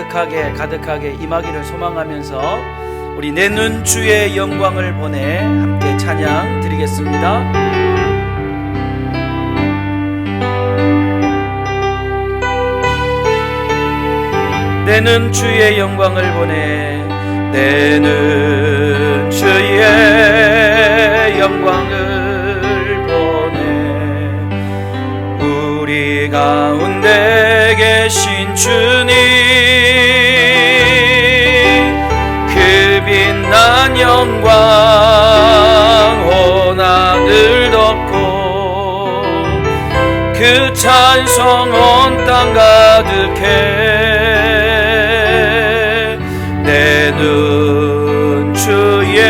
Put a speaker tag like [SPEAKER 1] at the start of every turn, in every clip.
[SPEAKER 1] 가득하게 임하기를 소망하면서 우리 내 눈 주의 영광을 보내 함께 찬양 드리겠습니다. 내 눈 주의 영광을 보내 내 눈 주의 영광을 보내 우리 가운데 계신 주님 그 빛난 영광 온 하늘 덮고 그 찬송 온 땅 가득해 내 눈 주의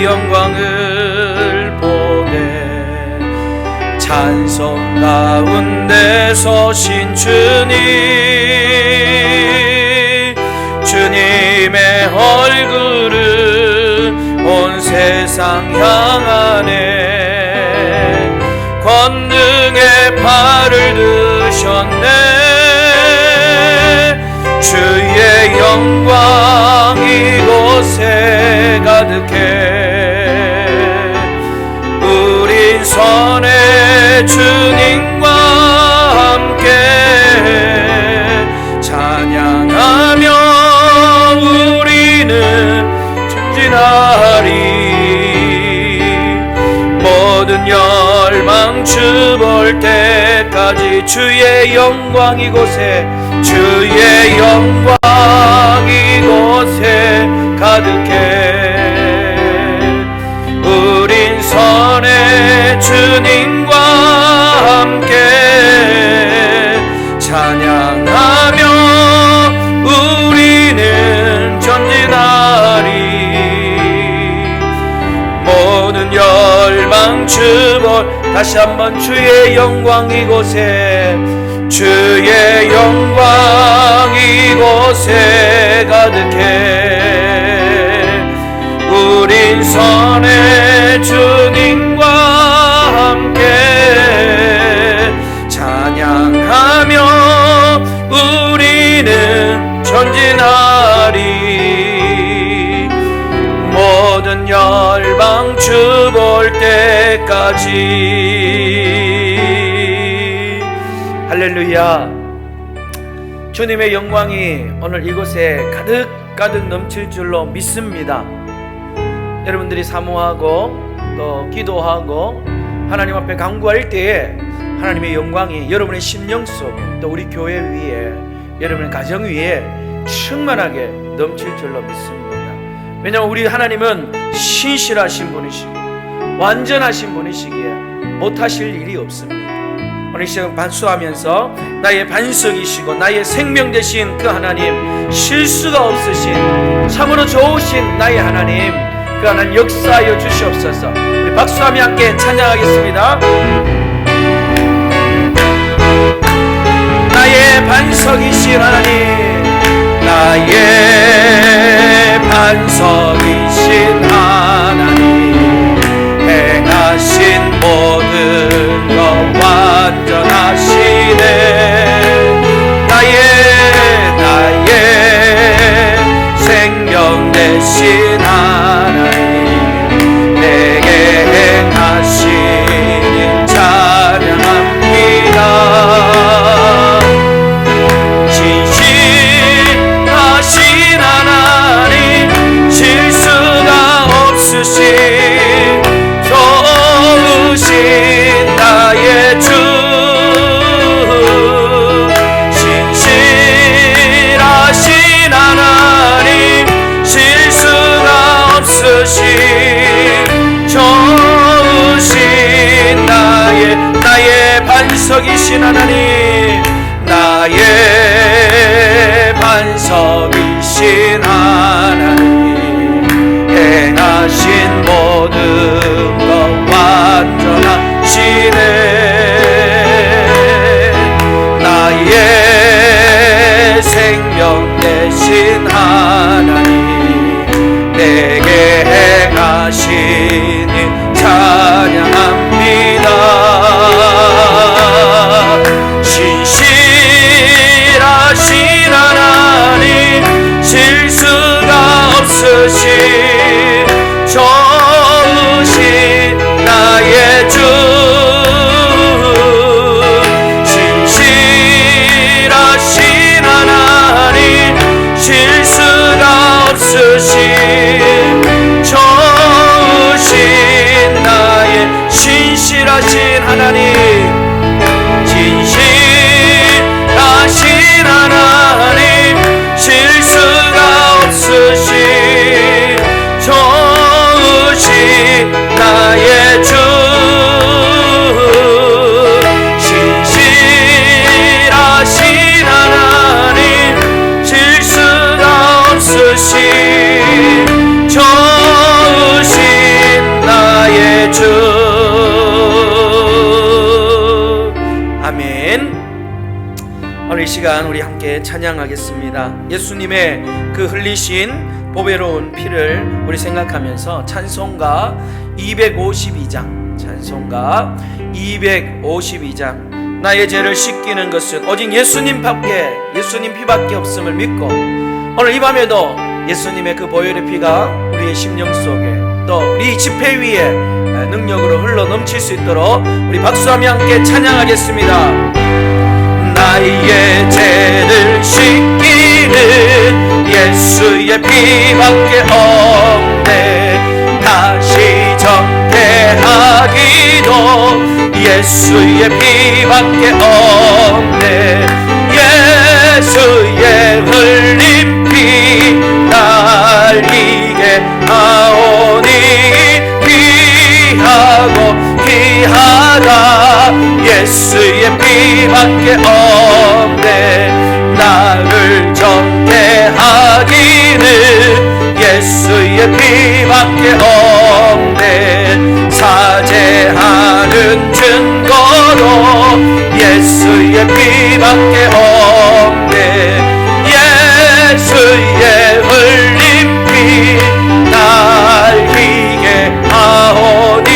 [SPEAKER 1] 영광을 보내 찬송 가운데 서신 주님 주님의 얼굴을 온 세상 향하네 권능의 팔을 드셨네 주의 영광 이곳에 가득해 우린 선의 주님과 함께 찬양하며 우리는 전진하리 모든 열망 주볼 때까지 주의 영광 이곳에 주의 영광 이곳에 가득해 우린 선의 주님과 함께 찬양하며 우리는 전진하리 모든 열망 주볼 다시 한번 주의 영광 이곳에 주의 영광 이곳에 가득해 우린 선의 주님과 함께 찬양하며 우리는 전진하리 모든 열방 주볼 때까지 할렐루야. 주님의 영광이 오늘 이곳에 가득 넘칠 줄로 믿습니다. 여러분들이 사모하고 또 기도하고 하나님 앞에 간구할 때에 하나님의 영광이 여러분의 심령 속에 또 우리 교회 위에 여러분의 가정 위에 충만하게 넘칠 줄로 믿습니다. 왜냐하면 우리 하나님은 신실하신 분이시고 완전하신 분이시기에 못하실 일이 없습니다. 오늘 시간 반수하면서 나의 반석이시고 나의 생명 되신 그 하나님 실수가 없으신 참으로 좋으신 나의 하나님 그 하나님 역사하여 주시옵소서. 우리 박수하며 함께 찬양하겠습니다. 나의 반석이신 하나님 나의 반석이신 하나님 행하신 모든 것 완전하시네 나의 생명 되신 하나님 내게 행하신 일 찬양합니다 진실하신 하나님 실수가 없으신 좋으신 나의 주 신실하신 하나님 실수가 없으신 좋으신 나의 반석이신 하나님 나의 반석이신 하나님 행하신 모든 것 완전하시네 나의 생명 되신 하나님 내게 행하신 일 찬양합니다 신실하신 하나님 시간 우리 함께 찬양하겠습니다. 예수님의 그 흘리신 보배로운 피를 우리 생각하면서 찬송가 252장, 찬송가 252장, 나의 죄를 씻기는 것은 오직 예수님 피밖에 없음을 믿고, 오늘 이 밤에도 예수님의 그 보혈의 피가 우리의 심령 속에, 또 우리 지폐 위에 능력으로 흘러 넘칠 수 있도록 우리 박수하며 함께 찬양하겠습니다. 나의 죄를 씻기는 예수의 피밖에 없네. 다시 정죄하기도 예수의 피밖에 없네. 예수의 흘린 피 날 이게 하오니 귀하고 귀하다. 예수의 피밖에 없네. 나를 정죄하기는 예수의 피밖에 없네. 사죄하는 증거로 예수의 피밖에 없네. 예수의 흘린 피 날 이게 하오니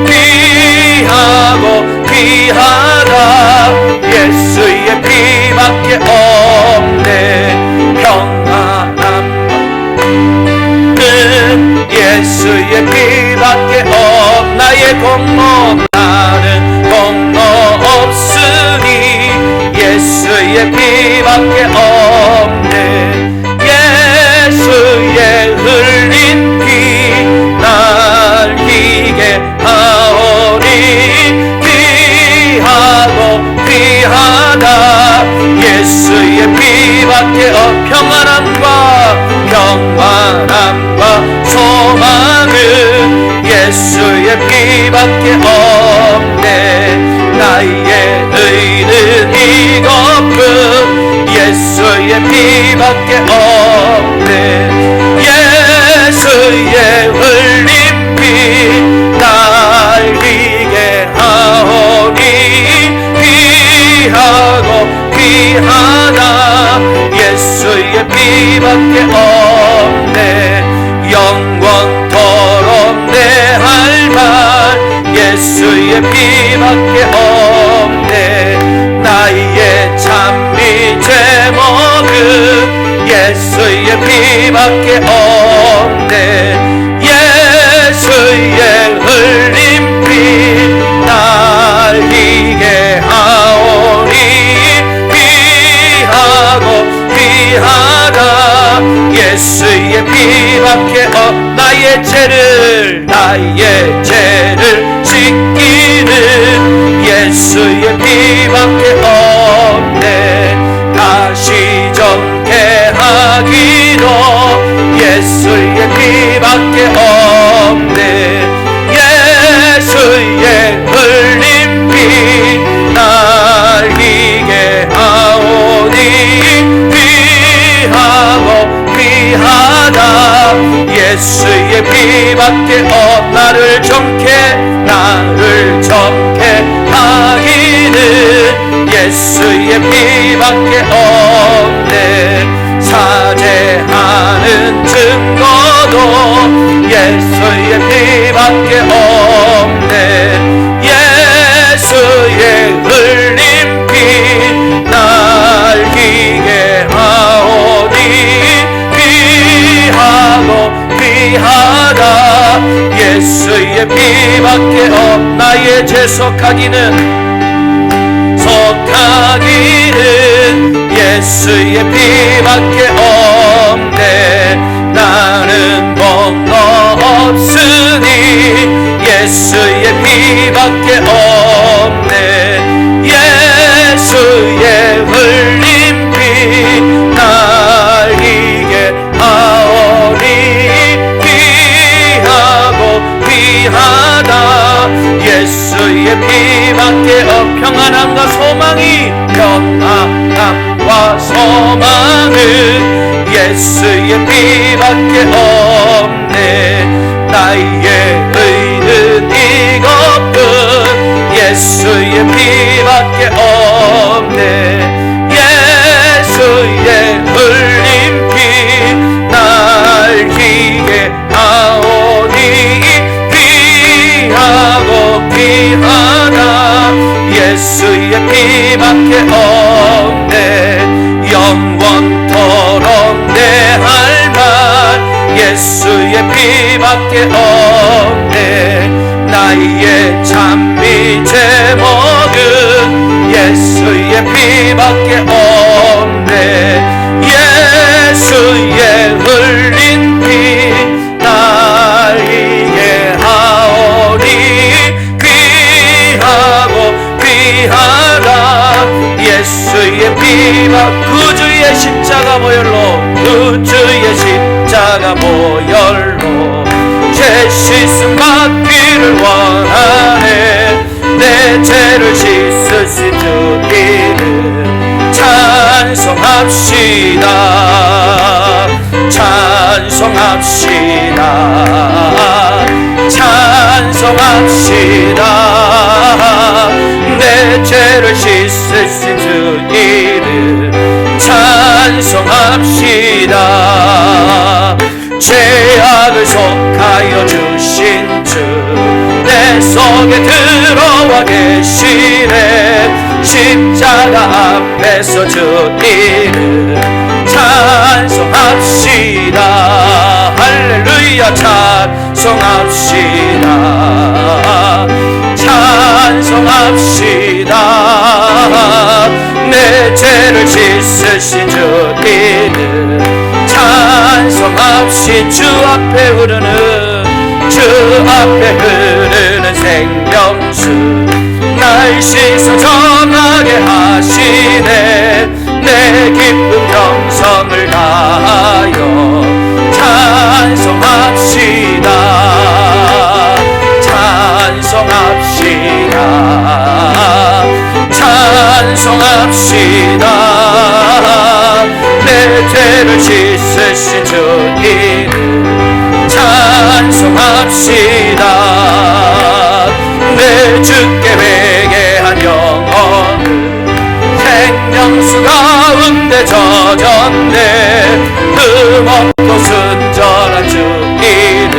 [SPEAKER 1] 귀하고 귀하다. 예수의 피밖에 없네. 평안함은 예수의 피밖에 나의 공로, 나는 공로 없으니 예수의 피밖에 없네. 예수의 흘린 피 날 이게 하오니 귀하고 귀하다. 예수의 피밖에 평안함과 소망은 예수의 피밖에 없네. 나의 의는 이것뿐 예수의 피밖에 없네. 예수의 흘린 피 날 이게 하오니 귀하고 귀하다. 예수의 피밖에 없네. 영원토록 내 할 말 예수의 피밖에 없네. 나의 찬미 제목은 예수의 피밖에 없네. 예수의 흘린 피 날 이게 하오니 귀하고 귀하다. 예수의 피밖에 나의 죄를 씻기는 예수의 피밖에 없네. 다시 정죄하기도 예수의 피밖에 없네. 예수의 흘린 피 날 이게 하오니 귀하고 귀하다. 예수의 피밖에 나를 정죄하기는 예수의 피밖에 없네. 사죄하는 증거도 예수의 피밖에 없네. 예수의 흘린 피 날 이게 하오니 귀하고 귀하다. 예수의 피밖에 나의 죄 속하기는 예수의 피밖에 없네. 나는 공로 없으니 예수의 피밖에 없네. 예수의 흘린 피 날 이게 하오니 귀하고 귀하다. 예수의 피밖에 평안함과 소망은 예수의 피밖에 없네. 나의 의는 이것뿐 예수의 피밖에 없네. 피밖에 없네. 영원토록 내 할 말 예수의 피밖에 없네. 나의 찬미 제목은 예수의 피밖에 없네. 예수의 흘린 피 날 이해하오니 귀하고 귀하라. 예수의 피와 구주의 십자가 보혈로 구주의 십자가 보혈로 죄 씻음 받기를 원하네. 내 죄를 씻으신 주 이름 찬송합시다. 찬송합시다. 찬송합시다. 내 죄를 씻으신 주 이름 찬송합시다. 죄악을 속하여 주신 주 내 속에 들어와 계시네. 십자가 앞에서 주 이름 찬송합시다. 할렐루야. 찬송합시다. 찬송합시다. 내 죄를 씻으신 주 이름 찬송합시. 주 앞에 흐르는 주 앞에 흐르는 생명수 날 씻어 정하게 하시네. 내 기쁜 영성을 다하여 찬송합시다. 찬송합시다. 찬송합시다. 내 죄를 씻으신 주 이름 찬송합시다. 내 주께 회개한 영혼은 생명수 가운데 젖었네. 흠없고 순전한 주 이름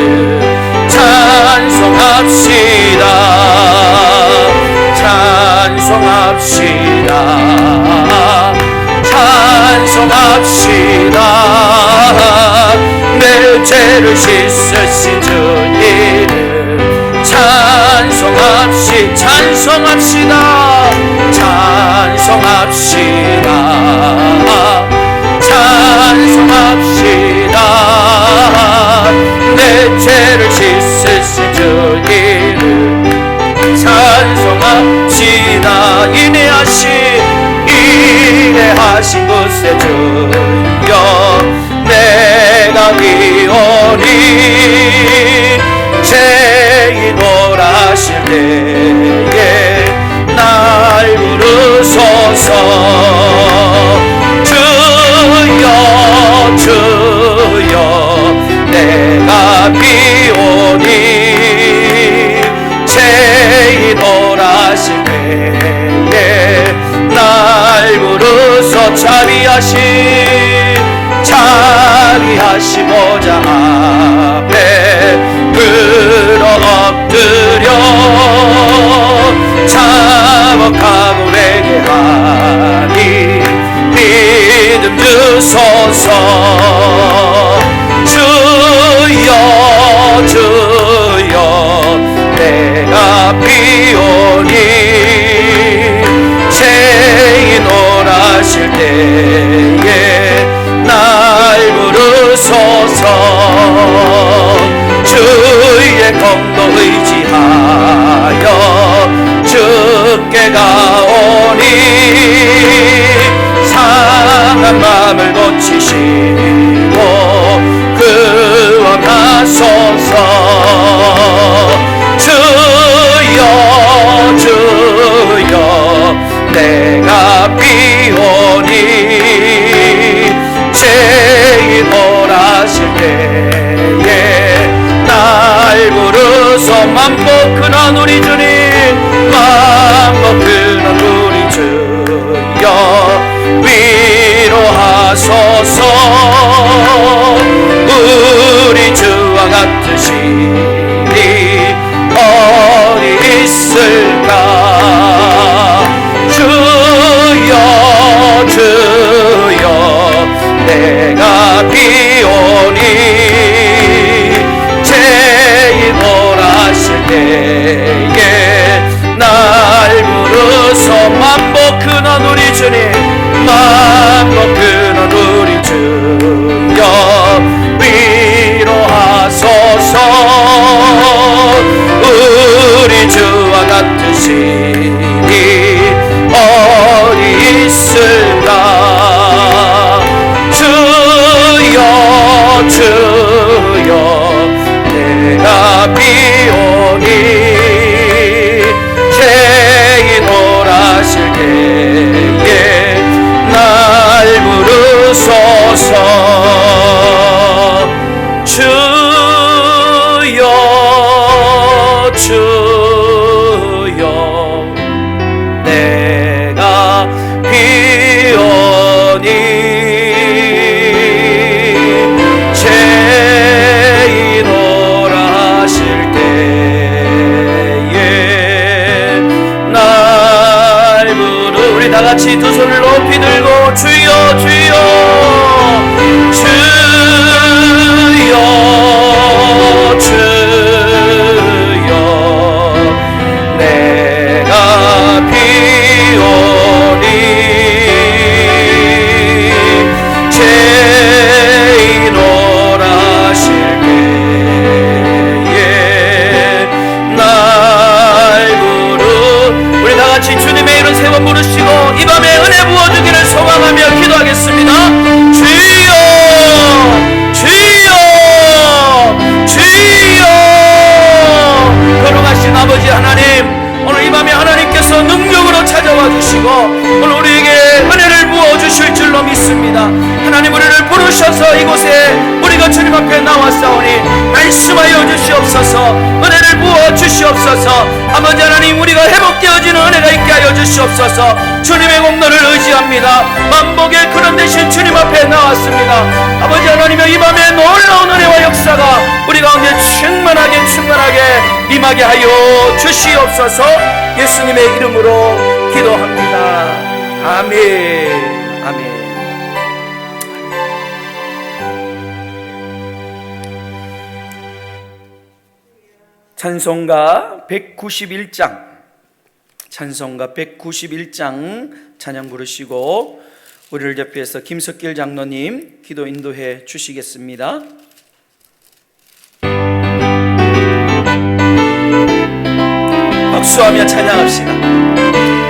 [SPEAKER 1] 찬송합시다. 찬송합시다. 찬송합시다. 내 죄를 씻으신 주 이름 찬송합시. 찬송합시다. 찬송합시다. 찬송합시다. 내 죄를 씻으신 주 이름 찬송합시다. 인내하신 곳에 주여 내가 위오니 죄인 오라실 때에 날 부르소서. 주여 주여 내가 비오니 죄인 오라실 때에 날 부르소. 자리하시 보좌 앞에 끌어 엎드려 자복하고 회개하니 믿음 주소서. 주여 주여 내가 비오니 죄인 오라실 때에 날 부르소서. 주의 공도 의지하여 주께 가오니 상한 마음을 고치시고 구원하소서. 주여 주여 내가 비오니 죄인 오라실 때에 날 부르소. 만복 근한 우리 주님 만복 근한 우리 주여 위로하소서. 우리 주와 같으신 이 어디 있을까. 주여 내가 비오니 죄인 오라실 때에 날 부르소 만복 근원 우리 주님 만복 근원 우리 주여 위로하소서 우리 주와 같은 신이 어디 있을까 주여 주여 내가 비오니 죄인 오라실 때에 날 부르소서 주여 주여 내가 비오니 죄인 오라실 때에 날 부르 우리 다같이 두 손을 높이 들고 주여 주여 주여 주여 내가 비오니 죄인 오라실 때에 날 부르 우리 다같이 주님의 이름 세 번 부르시고 이 밤에 은혜 부어주기를 소망하며 기도하겠습니다. 주여 주여 주여 거룩하신 아버지 하나님 오늘 이 밤에 하나님께서 능력으로 찾아와 주시고 오늘 우리에게 은혜를 부어주실 줄로 믿습니다. 하나님 우리를 부르셔서 이곳에 우리가 주님 앞에 나왔사오니 말씀하여 주시옵소서 은혜를 부어 주시옵소서 아버지 하나님 우리가 회복되어지는 은혜가 있게 하여 주시옵소서 주님의 공로를 의지합니다. 만복의 그런 대신 주님 앞에 나왔습니다. 아버지 하나님의 이 밤에 놀라운 은혜와 역사가 우리 가운데 충만하게 임하게 하여 주시옵소서 예수님의 이름으로 기도합니다. 아멘 아멘. 찬송가 191장 찬송가 191장 찬양 부르시고 우리를 대표해서 김석길 장로님 기도 인도해 주시겠습니다. 박수하며 찬양합시다.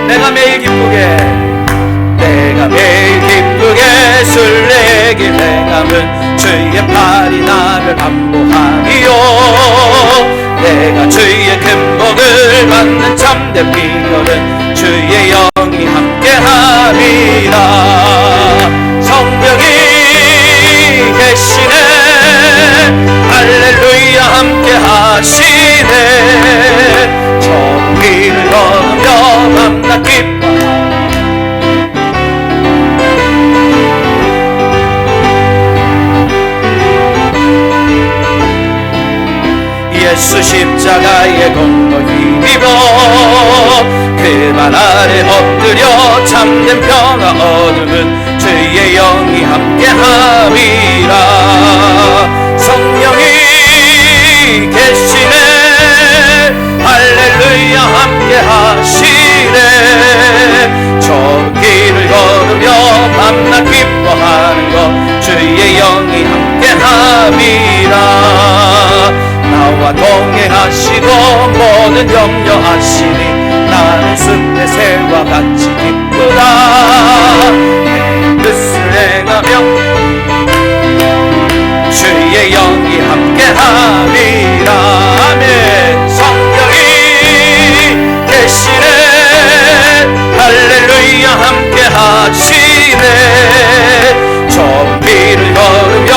[SPEAKER 1] 내가 매일 기쁘게 술래길 행함은 주의 팔이 나를 안보하리요 내가 주의 큰 복을 받는 참된 비결은 주의 영이 함께함이라 성령이 계시네 할렐루야 함께하시네 천비를 걸으며 밤낮 기뻐하네 예수 십자가의 공로 힘입어 그발 아래 엎드려 참된 평화 얻음은 주의 영이 함께함이라 성령이 계시네 할렐루야 함께하시네 좁은 길을 걸으며 밤낮 기뻐하는 것 주의 영이 함께함이라 나와 동행하시고 모든 염려하시니 나는 숲의 새와 같이 기쁘다 뜻을 행하며 주의 영이 함께함이라 아멘 성령이 계시네 할렐루야 함께하시네 좁은 길을 걸으며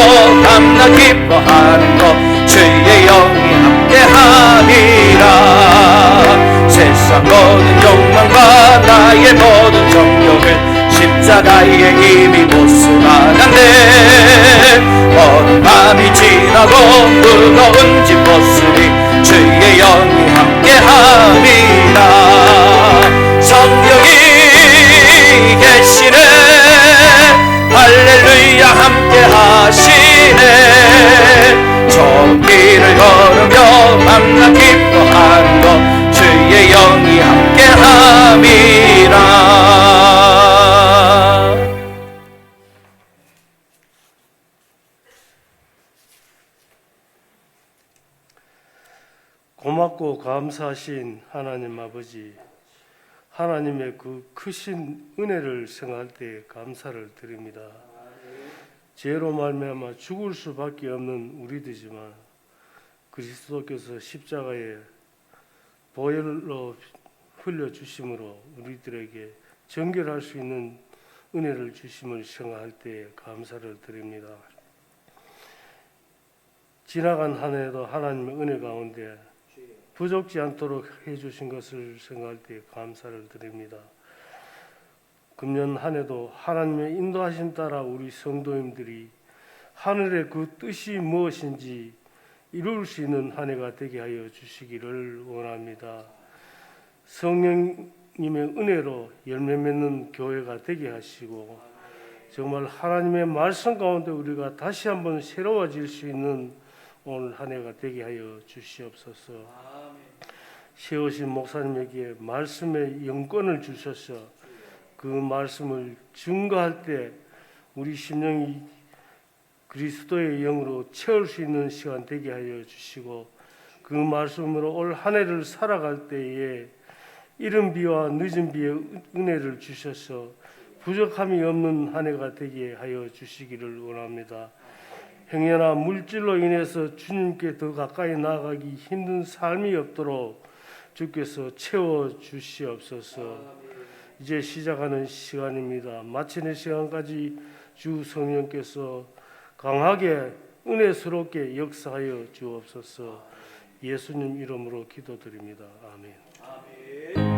[SPEAKER 1] 밤낮 기뻐하는 것 주의 영이 함께하리라 세상 모든 욕망과 나의 모든 정욕을 십자가의 힘이 못쓰나간대 어느 밤이 지나고 무거운 짐 벗으리 주의 영이 함께하리라 성령이 계시네 할렐루야 함께 참나 기뻐하고 주의 영이 함께함이라.
[SPEAKER 2] 고맙고 감사하신 하나님 아버지, 하나님의 그 크신 은혜를 생각할 때 감사를 드립니다. 죄로 말미암아 죽을 수밖에 없는 우리들이지만 그리스도께서 십자가에 보혈로 흘려주심으로 우리들에게 정결할 수 있는 은혜를 주심을 생각할 때 감사를 드립니다. 지나간 한 해도 하나님의 은혜 가운데 부족지 않도록 해주신 것을 생각할 때 감사를 드립니다. 금년 한 해도 하나님의 인도하심 따라 우리 성도님들이 하늘의 그 뜻이 무엇인지 이룰 수 있는 한 해가 되게 하여 주시기를 원합니다. 성령님의 은혜로 열매 맺는 교회가 되게 하시고 정말 하나님의 말씀 가운데 우리가 다시 한번 새로워질 수 있는 오늘 한 해가 되게 하여 주시옵소서. 세우신 목사님에게 말씀의 영권을 주셔서 그 말씀을 증거할 때 우리 심령이 그리스도의 영으로 채울 수 있는 시간 되게 하여 주시고 그 말씀으로 올 한 해를 살아갈 때에 이른 비와 늦은 비의 은혜를 주셔서 부족함이 없는 한 해가 되게 하여 주시기를 원합니다. 행여나 물질로 인해서 주님께 더 가까이 나아가기 힘든 삶이 없도록 주께서 채워 주시옵소서. 이제 시작하는 시간입니다. 마치는 시간까지 주 성령께서 강하게 은혜스럽게 역사하여 주옵소서. 예수님 이름으로 기도드립니다. 아멘.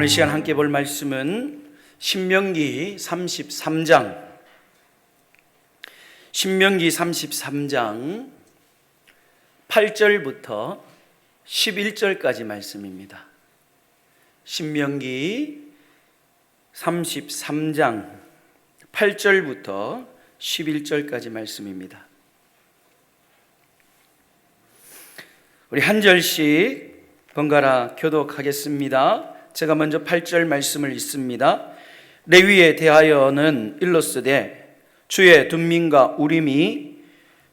[SPEAKER 1] 오늘 시간 함께 볼 말씀은 신명기 33장 8절부터 11절까지 말씀입니다. 신명기 33장 8절부터 11절까지 말씀입니다. 우리 한 절씩 번갈아 교독하겠습니다. 제가 먼저 8절 말씀을 읽습니다. 레위에 대하여는 일렀으되 주의 둠민과 우림이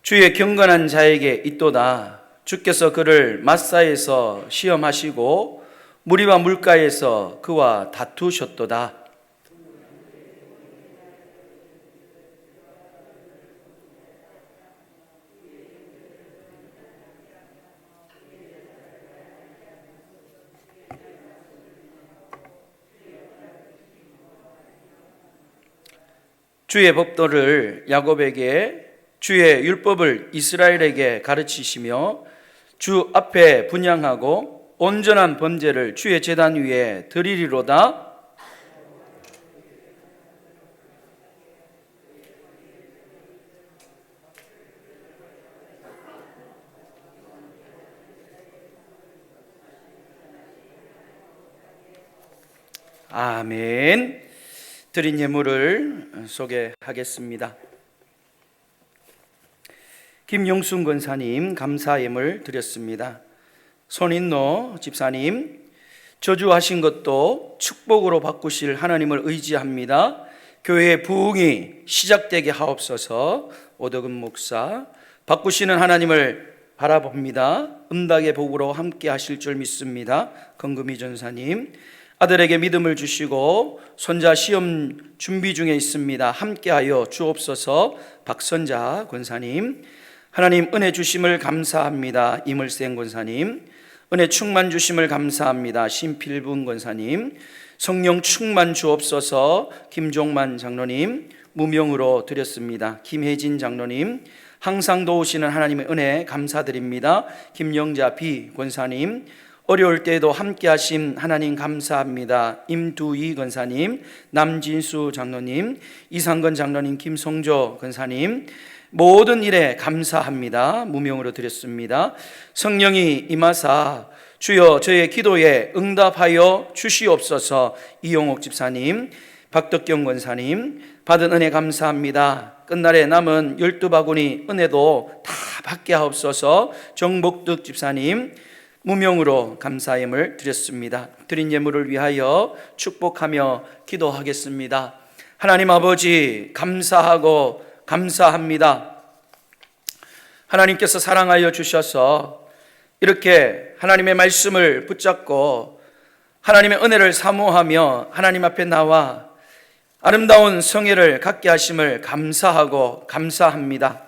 [SPEAKER 1] 주의 경건한 자에게 있도다. 주께서 그를 마사에서 시험하시고 무리와 물가에서 그와 다투셨도다. 주의 법도를 야곱에게 주의 율법을 이스라엘에게 가르치시며 주 앞에 분향하고 온전한 번제를 주의 제단 위에 드리리로다. 아멘. 드린 예물을 소개하겠습니다. 김용순 권사님 감사 예물 드렸습니다. 손인노 집사님, 저주하신 것도 축복으로 바꾸실 하나님을 의지합니다. 교회의 부흥이 시작되게 하옵소서. 오덕은 목사, 바꾸시는 하나님을 바라봅니다. 응답의 복으로 함께 하실 줄 믿습니다. 건금희 전사님, 아들에게 믿음을 주시고 손자 시험 준비 중에 있습니다. 함께하여 주옵소서. 박선자 권사님, 하나님 은혜 주심을 감사합니다. 이물생 권사님, 은혜 충만 주심을 감사합니다. 신필분 권사님, 성령 충만 주옵소서. 김종만 장로님, 무명으로 드렸습니다. 김혜진 장로님, 항상 도우시는 하나님의 은혜 감사드립니다. 김영자 비 권사님, 어려울 때에도 함께 하신 하나님 감사합니다. 임두희 권사님, 남진수 장로님, 이상건 장로님, 김성조 권사님, 모든 일에 감사합니다. 무명으로 드렸습니다. 성령이 임하사 주여 저의 기도에 응답하여 주시옵소서. 이용옥 집사님, 박덕경 권사님, 받은 은혜 감사합니다. 끝날에 남은 12바구니 은혜도 다 받게 하옵소서. 정복득 집사님, 무명으로 감사임을 드렸습니다. 드린 예물을 위하여 축복하며 기도하겠습니다. 하나님 아버지 감사하고 감사합니다. 하나님께서 사랑하여 주셔서 이렇게 하나님의 말씀을 붙잡고 하나님의 은혜를 사모하며 하나님 앞에 나와 아름다운 성회를 갖게 하심을 감사하고 감사합니다.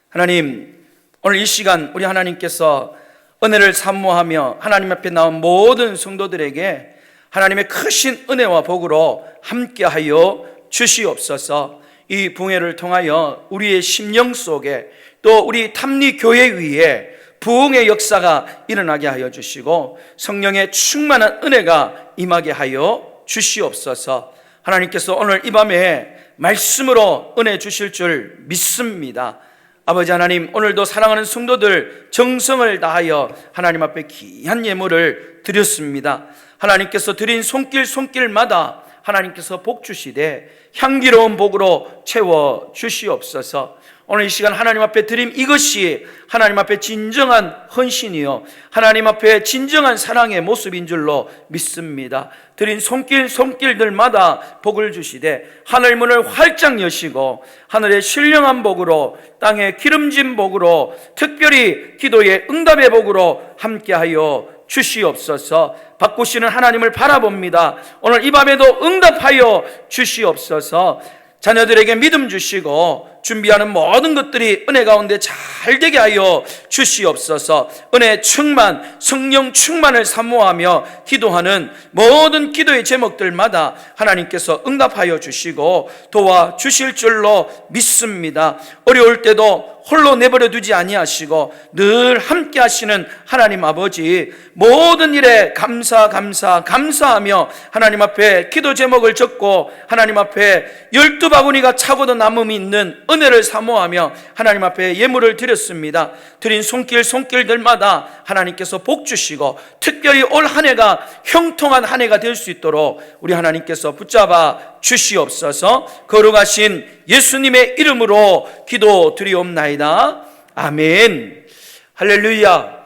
[SPEAKER 1] 하나님, 오늘 이 시간 우리 하나님께서 은혜를 사모하며 하나님 앞에 나온 모든 성도들에게 하나님의 크신 은혜와 복으로 함께하여 주시옵소서. 이 부흥회를 통하여 우리의 심령 속에 또 우리 탐리교회 위에 부흥의 역사가 일어나게 하여 주시고 성령의 충만한 은혜가 임하게 하여 주시옵소서. 하나님께서 오늘 이 밤에 말씀으로 은혜 주실 줄 믿습니다. 아버지 하나님, 오늘도 사랑하는 성도들 정성을 다하여 하나님 앞에 귀한 예물을 드렸습니다. 하나님께서 드린 손길마다 하나님께서 복 주시되 향기로운 복으로 채워 주시옵소서. 오늘 이 시간 하나님 앞에 드림 이것이 하나님 앞에 진정한 헌신이요 하나님 앞에 진정한 사랑의 모습인 줄로 믿습니다. 드린 손길들마다 복을 주시되 하늘 문을 활짝 여시고 하늘의 신령한 복으로 땅의 기름진 복으로 특별히 기도의 응답의 복으로 함께하여 주시옵소서. 바꾸시는 하나님을 바라봅니다. 오늘 이 밤에도 응답하여 주시옵소서. 자녀들에게 믿음 주시고 준비하는 모든 것들이 은혜 가운데 잘 되게 하여 주시옵소서. 은혜 충만, 성령 충만을 사모하며 기도하는 모든 기도의 제목들마다 하나님께서 응답하여 주시고 도와주실 줄로 믿습니다. 어려울 때도 홀로 내버려 두지 아니하시고 늘 함께 하시는 하나님 아버지, 모든 일에 감사하며 하나님 앞에 기도 제목을 적고 하나님 앞에 12바구니가 차고도 남음이 있는 은혜를 사모하며 하나님 앞에 예물을 드렸습니다. 드린 손길들마다 하나님께서 복 주시고 특별히 올 한 해가 형통한 한 해가 될 수 있도록 우리 하나님께서 붙잡아 주시옵소서. 거룩하신 예수님의 이름으로 기도드리옵나이다. 아멘. 할렐루야.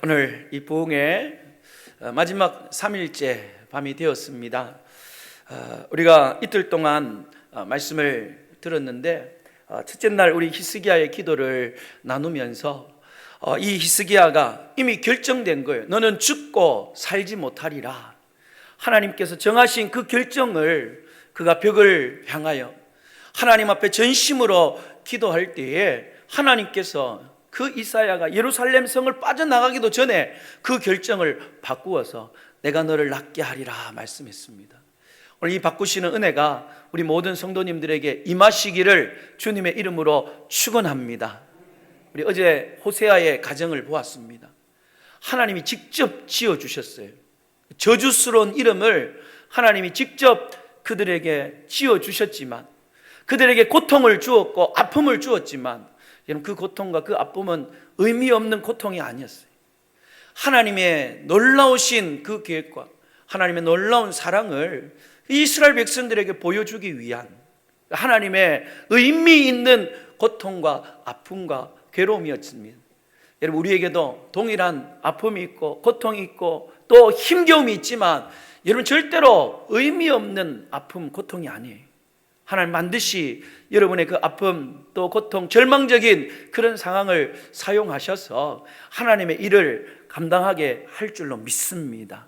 [SPEAKER 1] 오늘 이 부흥의 마지막 3일째 밤이 되었습니다. 우리가 이틀 동안 말씀을 들었는데 첫째 날 우리 히스기야의 기도를 나누면서 이 히스기야가 이미 결정된 거예요. 너는 죽고 살지 못하리라. 하나님께서 정하신 그 결정을 그가 벽을 향하여 하나님 앞에 전심으로 기도할 때에 하나님께서 그 이사야가 예루살렘 성을 빠져나가기도 전에 그 결정을 바꾸어서 내가 너를 낫게 하리라 말씀했습니다. 오늘 이 바꾸시는 은혜가 우리 모든 성도님들에게 임하시기를 주님의 이름으로 축원합니다. 우리 어제 호세아의 가정을 보았습니다. 하나님이 직접 지어주셨어요. 저주스러운 이름을 하나님이 직접 그들에게 지어주셨지만, 그들에게 고통을 주었고 아픔을 주었지만, 여러분 그 고통과 그 아픔은 의미 없는 고통이 아니었어요. 하나님의 놀라우신 그 계획과 하나님의 놀라운 사랑을 이스라엘 백성들에게 보여주기 위한 하나님의 의미 있는 고통과 아픔과 괴로움이었습니다. 여러분 우리에게도 동일한 아픔이 있고 고통이 있고 또 힘겨움이 있지만 여러분 절대로 의미 없는 아픔, 고통이 아니에요. 하나님 반드시 여러분의 그 아픔 또 고통, 절망적인 그런 상황을 사용하셔서 하나님의 일을 감당하게 할 줄로 믿습니다.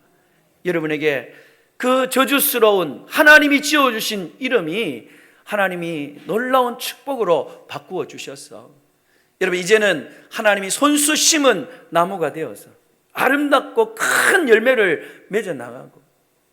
[SPEAKER 1] 여러분에게 그 저주스러운 하나님이 지어주신 이름이 하나님이 놀라운 축복으로 바꾸어 주셔서 여러분 이제는 하나님이 손수 심은 나무가 되어서 아름답고 큰 열매를 맺어 나가고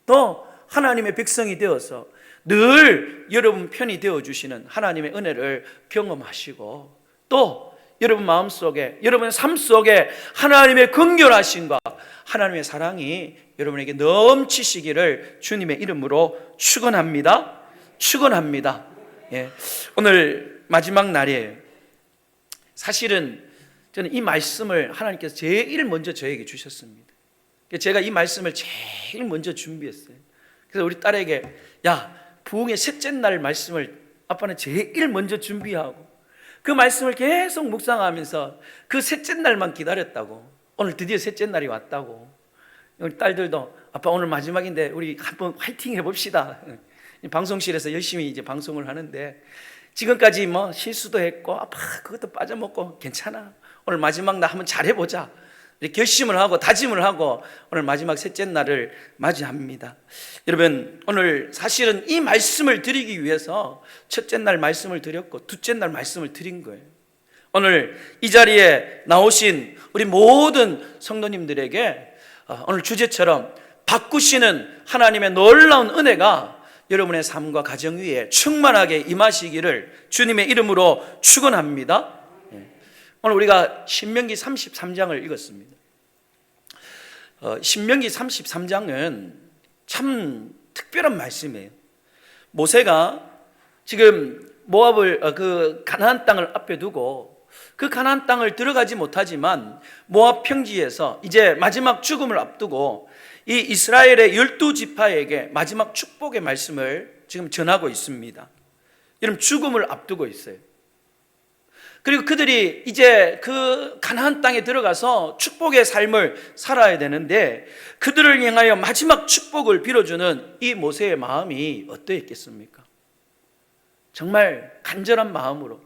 [SPEAKER 1] 또 하나님의 백성이 되어서 늘 여러분 편이 되어주시는 하나님의 은혜를 경험하시고 또 여러분 마음속에, 여러분의 삶 속에 하나님의 긍휼하심과 하나님의 사랑이 여러분에게 넘치시기를 주님의 이름으로 축원합니다. 축원합니다. 예. 오늘 마지막 날이에요. 사실은 저는 이 말씀을 하나님께서 제일 먼저 저에게 주셨습니다. 제가 이 말씀을 제일 먼저 준비했어요. 그래서 우리 딸에게, 야, 부흥의 셋째 날 말씀을 아빠는 제일 먼저 준비하고 그 말씀을 계속 묵상하면서 그 셋째 날만 기다렸다고. 오늘 드디어 셋째 날이 왔다고. 우리 딸들도 아빠 오늘 마지막인데 우리 한번 화이팅 해봅시다. 방송실에서 열심히 이제 방송을 하는데 지금까지 뭐 실수도 했고 아빠 그것도 빠져먹고 괜찮아. 오늘 마지막 날 한번 잘해보자. 이렇게 결심을 하고 다짐을 하고 오늘 마지막 셋째 날을 맞이합니다. 여러분, 오늘 사실은 이 말씀을 드리기 위해서 첫째 날 말씀을 드렸고 둘째 날 말씀을 드린 거예요. 오늘 이 자리에 나오신 우리 모든 성도님들에게 오늘 주제처럼 바꾸시는 하나님의 놀라운 은혜가 여러분의 삶과 가정 위에 충만하게 임하시기를 주님의 이름으로 축원합니다. 오늘 우리가 신명기 33장을 읽었습니다. 신명기 33장은 참 특별한 말씀이에요. 모세가 지금 모압을 그 가나안 땅을 앞에 두고 그 가나안 땅을 들어가지 못하지만 모압 평지에서 이제 마지막 죽음을 앞두고 이 이스라엘의 12지파에게 마지막 축복의 말씀을 지금 전하고 있습니다. 여러분, 죽음을 앞두고 있어요. 그리고 그들이 이제 그 가나안 땅에 들어가서 축복의 삶을 살아야 되는데 그들을 향하여 마지막 축복을 빌어주는 이 모세의 마음이 어떠했겠습니까? 정말 간절한 마음으로,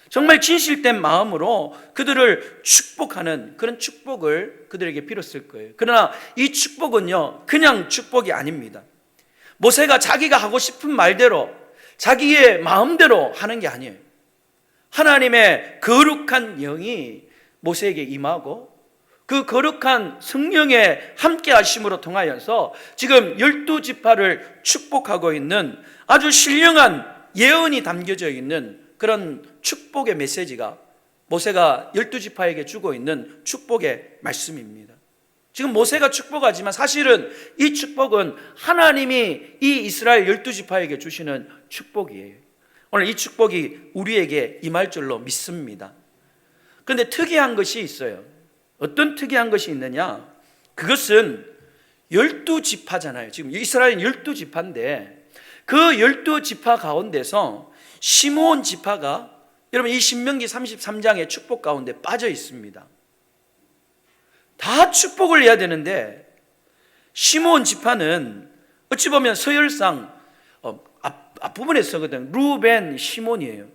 [SPEAKER 1] 정말 진실된 마음으로 그들을 축복하는 그런 축복을 그들에게 빌었을 거예요. 그러나 이 축복은요, 그냥 축복이 아닙니다. 모세가 자기가 하고 싶은 말대로 자기의 마음대로 하는 게 아니에요. 하나님의 거룩한 영이 모세에게 임하고 그 거룩한 성령의 함께 하심으로 통하여서 지금 12지파를 축복하고 있는 아주 신령한 예언이 담겨져 있는 그런 축복의 메시지가 모세가 12지파에게 주고 있는 축복의 말씀입니다. 지금 모세가 축복하지만 사실은 이 축복은 하나님이 이 이스라엘 12지파에게 주시는 축복이에요. 오늘 이 축복이 우리에게 임할 줄로 믿습니다. 그런데 특이한 것이 있어요. 어떤 특이한 것이 있느냐? 그것은 12지파잖아요. 지금 이스라엘은 12지파인데 그 12지파 가운데서 시므온 지파가 여러분 이 신명기 33장의 축복 가운데 빠져 있습니다. 다 축복을 해야 되는데 시므온 지파는 어찌 보면 서열상 앞부분에 쓰거든. 루벤, 시몬이에요.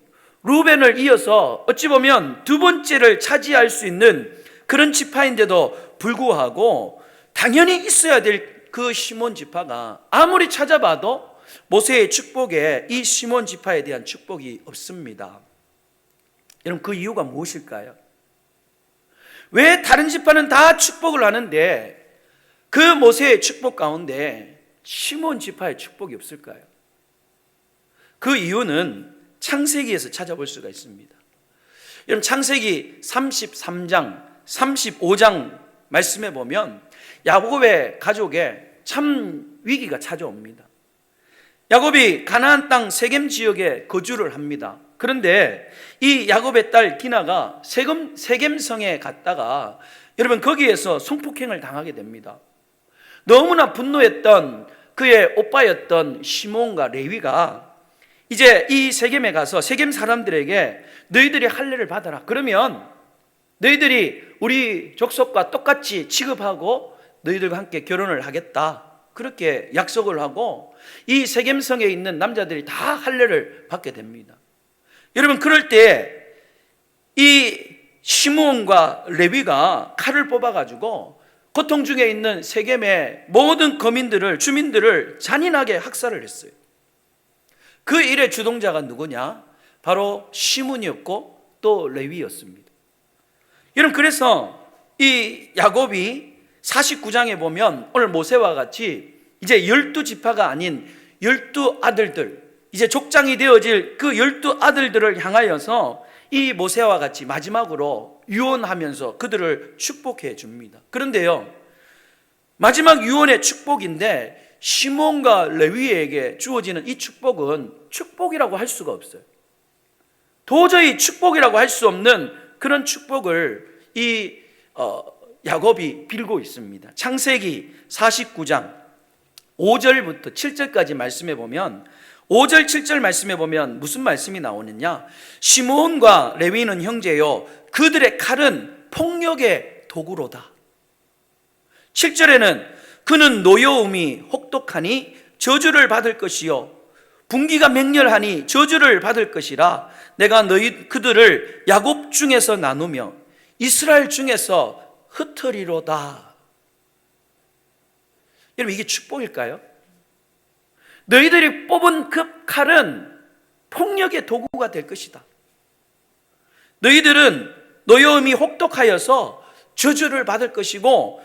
[SPEAKER 1] 루벤을 이어서 어찌 보면 두 번째를 차지할 수 있는 그런 지파인데도 불구하고 당연히 있어야 될 그 시몬 지파가 아무리 찾아봐도 모세의 축복에 이 시몬 지파에 대한 축복이 없습니다. 여러분, 그 이유가 무엇일까요? 왜 다른 지파는 다 축복을 하는데 그 모세의 축복 가운데 시몬 지파의 축복이 없을까요? 그 이유는 창세기에서 찾아볼 수가 있습니다. 여러분, 창세기 33장, 35장 말씀해 보면 야곱의 가족에 참 위기가 찾아옵니다. 야곱이 가나안 땅 세겜 지역에 거주를 합니다. 그런데 이 야곱의 딸 디나가 세겜성에 갔다가 여러분 거기에서 성폭행을 당하게 됩니다. 너무나 분노했던 그의 오빠였던 시몬과 레위가 이제 이 세겜에 가서 세겜 사람들에게 너희들이 할례를 받아라. 그러면 너희들이 우리 족속과 똑같이 취급하고 너희들과 함께 결혼을 하겠다. 그렇게 약속을 하고 이 세겜성에 있는 남자들이 다 할례를 받게 됩니다. 여러분, 그럴 때 이 시므온과 레위가 칼을 뽑아가지고 고통 중에 있는 세겜의 모든 주민들을 잔인하게 학살을 했어요. 그 일의 주동자가 누구냐? 바로 시므온이었고 또 레위였습니다. 여러분, 그래서 이 야곱이 49장에 보면 오늘 모세와 같이 이제 12지파가 아닌 12아들들, 이제 족장이 되어질 그 12아들들을 향하여서 이 모세와 같이 마지막으로 유언하면서 그들을 축복해 줍니다. 그런데요, 마지막 유언의 축복인데 시몬과 레위에게 주어지는 이 축복은 축복이라고 할 수가 없어요. 도저히 축복이라고 할 수 없는 그런 축복을 이 야곱이 빌고 있습니다. 창세기 49장 5절부터 7절까지 말씀해 보면 5절 7절 말씀해 보면 무슨 말씀이 나오느냐? 시므온과 레위는 형제요 그들의 칼은 폭력의 도구로다. 7절에는 그는 노여움이 혹독하니 저주를 받을 것이요 분기가 맹렬하니 저주를 받을 것이라 내가 그들을 야곱 중에서 나누며 이스라엘 중에서 흩으리로다. 여러분, 이게 축복일까요? 너희들이 뽑은 그 칼은 폭력의 도구가 될 것이다. 너희들은 노여움이 혹독하여서 저주를 받을 것이고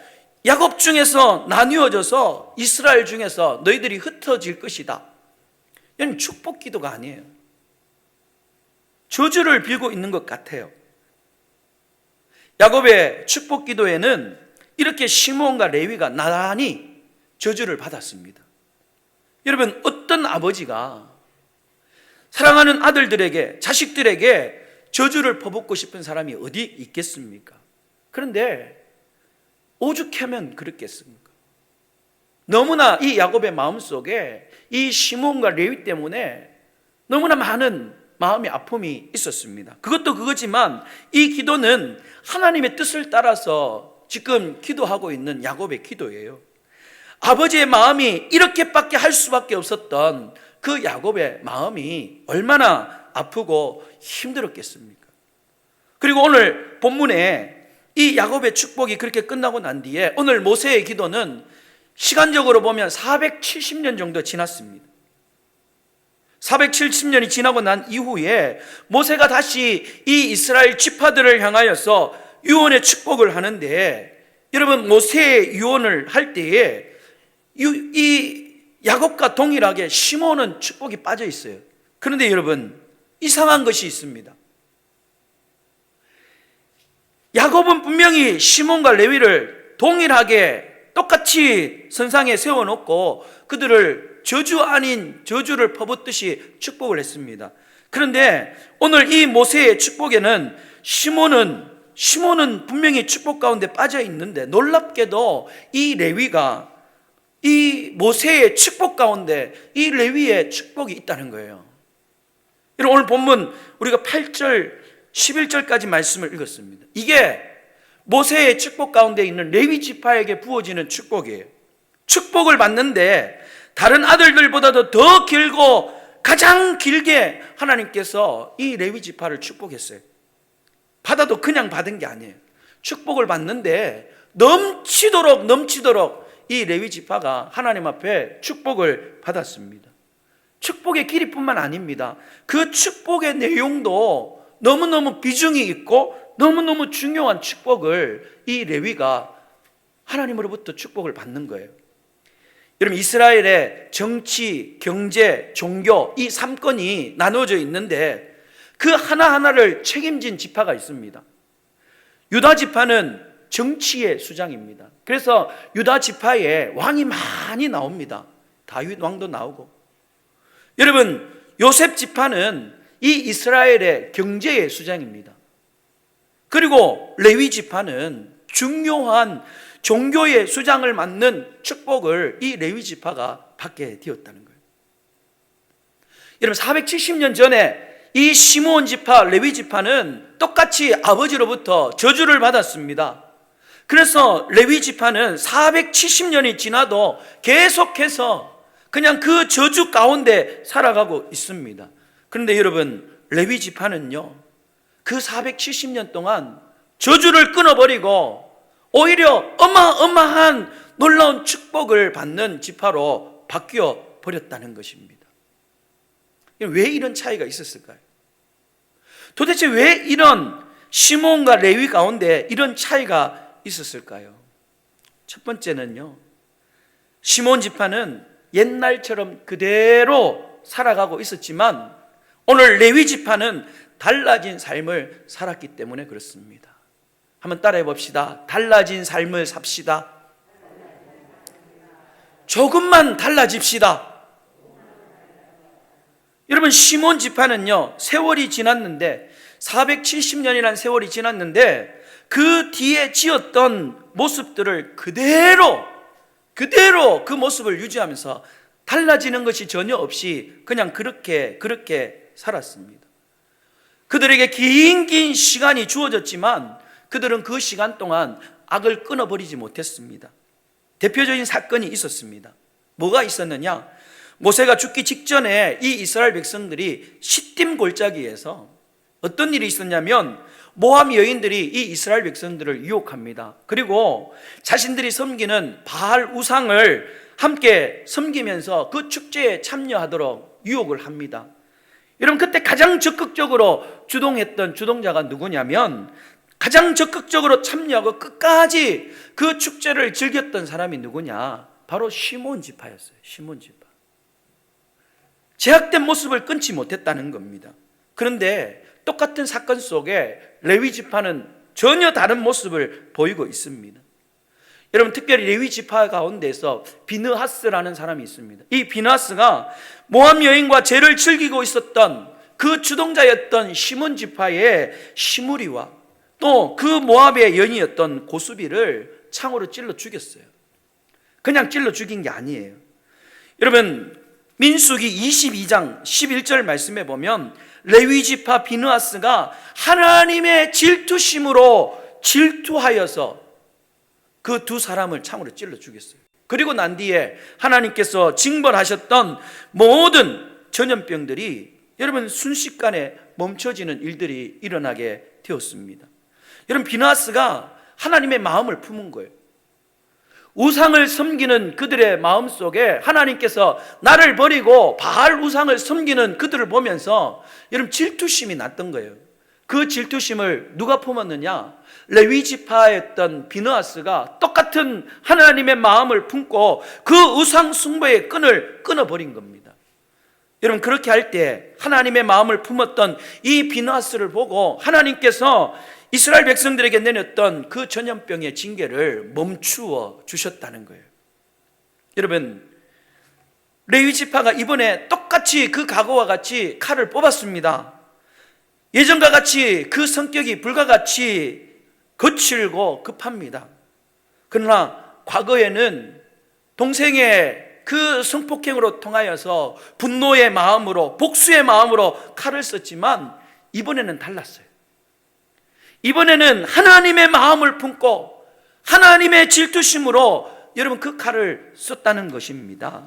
[SPEAKER 1] 야곱 중에서 나뉘어져서 이스라엘 중에서 너희들이 흩어질 것이다. 이건 축복 기도가 아니에요. 저주를 빌고 있는 것 같아요. 야곱의 축복 기도에는 이렇게 시므온과 레위가 나란히 저주를 받았습니다. 여러분, 어떤 아버지가 사랑하는 아들들에게, 자식들에게 저주를 퍼붓고 싶은 사람이 어디 있겠습니까? 그런데 오죽하면 그렇겠습니까? 너무나 이 야곱의 마음속에 이 시므온과 레위 때문에 너무나 많은 마음의 아픔이 있었습니다. 그것도 그거지만 이 기도는 하나님의 뜻을 따라서 지금 기도하고 있는 야곱의 기도예요. 아버지의 마음이 이렇게밖에 할 수밖에 없었던 그 야곱의 마음이 얼마나 아프고 힘들었겠습니까? 그리고 오늘 본문에 이 야곱의 축복이 그렇게 끝나고 난 뒤에 오늘 모세의 기도는 시간적으로 보면 470년 정도 지났습니다. 470년이 지나고 난 이후에 모세가 다시 이 이스라엘 지파들을 향하여서 유언의 축복을 하는데, 여러분, 모세의 유언을 할 때에 이 야곱과 동일하게 시몬은 축복이 빠져 있어요. 그런데 여러분, 이상한 것이 있습니다. 야곱은 분명히 시몬과 레위를 동일하게 똑같이 선상에 세워놓고 그들을 저주 아닌 저주를 퍼붓듯이 축복을 했습니다. 그런데 오늘 이 모세의 축복에는 시몬은 분명히 축복 가운데 빠져 있는데 놀랍게도 이 레위가 이 모세의 축복 가운데 이 레위의 축복이 있다는 거예요. 여러분, 오늘 본문 우리가 8절 11절까지 말씀을 읽었습니다. 이게 모세의 축복 가운데 있는 레위 지파에게 부어지는 축복이에요. 축복을 받는데 다른 아들들보다도 더 길고 가장 길게 하나님께서 이 레위 지파를 축복했어요. 받아도 그냥 받은 게 아니에요. 축복을 받는데 넘치도록 이 레위 지파가 하나님 앞에 축복을 받았습니다. 축복의 길이뿐만 아닙니다. 그 축복의 내용도 너무너무 비중이 있고 너무너무 중요한 축복을 이 레위가 하나님으로부터 축복을 받는 거예요. 여러분, 이스라엘의 정치, 경제, 종교 이 3권이 나누어져 있는데 그 하나하나를 책임진 지파가 있습니다. 유다 지파는 정치의 수장입니다. 그래서 유다 지파에 왕이 많이 나옵니다. 다윗 왕도 나오고. 여러분, 요셉 지파는 이 이스라엘의 경제의 수장입니다. 그리고 레위 지파는 중요한 종교의 수장을 맡는 축복을 이 레위 지파가 받게 되었다는 거예요. 여러분, 470년 전에 이 시므온 지파, 레위 지파는 똑같이 아버지로부터 저주를 받았습니다. 그래서 레위 지파는 470년이 지나도 계속해서 그냥 그 저주 가운데 살아가고 있습니다. 그런데 여러분, 레위 지파는요, 그 470년 동안 저주를 끊어버리고 오히려 어마어마한 놀라운 축복을 받는 지파로 바뀌어 버렸다는 것입니다. 왜 이런 차이가 있었을까요? 도대체 왜 이런 시몬과 레위 가운데 이런 차이가 있었을까요? 첫 번째는요, 시몬 지파는 옛날처럼 그대로 살아가고 있었지만 오늘 레위 지파는 달라진 삶을 살았기 때문에 그렇습니다. 한번 따라해 봅시다. 달라진 삶을 삽시다. 조금만 달라집시다. 여러분, 시몬 지파는요, 세월이 지났는데 470년이라는 세월이 지났는데 그 뒤에 지었던 모습들을 그대로 그 모습을 유지하면서 달라지는 것이 전혀 없이 그냥 그렇게 살았습니다. 그들에게 긴 시간이 주어졌지만 그들은 그 시간 동안 악을 끊어버리지 못했습니다. 대표적인 사건이 있었습니다. 뭐가 있었느냐? 모세가 죽기 직전에 이 이스라엘 백성들이 시딤 골짜기에서 어떤 일이 있었냐면 모함 여인들이 이 이스라엘 백성들을 유혹합니다. 그리고 자신들이 섬기는 바알 우상을 함께 섬기면서 그 축제에 참여하도록 유혹을 합니다. 여러분, 그때 가장 적극적으로 주동했던 주동자가 누구냐면 가장 적극적으로 참여하고 끝까지 그 축제를 즐겼던 사람이 누구냐? 바로 시몬 지파였어요. 시몬 지파. 제약된 모습을 끊지 못했다는 겁니다. 그런데 똑같은 사건 속에 레위 지파는 전혀 다른 모습을 보이고 있습니다. 여러분, 특별히 레위 지파 가운데서 비느하스라는 사람이 있습니다. 이 비느하스가 모함 여인과 죄를 즐기고 있었던 그 주동자였던 시몬 지파의 시므리와 또 그 모압의 여인이었던 고수비를 창으로 찔러 죽였어요. 그냥 찔러 죽인 게 아니에요. 여러분, 민수기 22장 11절 말씀에 보면 레위 지파 비느하스가 하나님의 질투심으로 질투하여서 그 두 사람을 창으로 찔러 죽였어요. 그리고 난 뒤에 하나님께서 징벌하셨던 모든 전염병들이 여러분 순식간에 멈춰지는 일들이 일어나게 되었습니다. 여러분, 비느하스가 하나님의 마음을 품은 거예요. 우상을 섬기는 그들의 마음 속에 하나님께서 나를 버리고 바알 우상을 섬기는 그들을 보면서 여러분 질투심이 났던 거예요. 그 질투심을 누가 품었느냐? 레위 지파였던 비느하스가 똑같은 하나님의 마음을 품고 그 우상 숭배의 끈을 끊어버린 겁니다. 여러분, 그렇게 할 때 하나님의 마음을 품었던 이 비느하스를 보고 하나님께서 이스라엘 백성들에게 내렸던 그 전염병의 징계를 멈추어 주셨다는 거예요. 여러분, 레위 지파가 이번에 똑같이 그 각오와 같이 칼을 뽑았습니다. 예전과 같이 그 성격이 불과 같이 거칠고 급합니다. 그러나 과거에는 동생의 그 성폭행으로 통하여서 분노의 마음으로 복수의 마음으로 칼을 썼지만 이번에는 달랐어요. 이번에는 하나님의 마음을 품고 하나님의 질투심으로 여러분 그 칼을 썼다는 것입니다.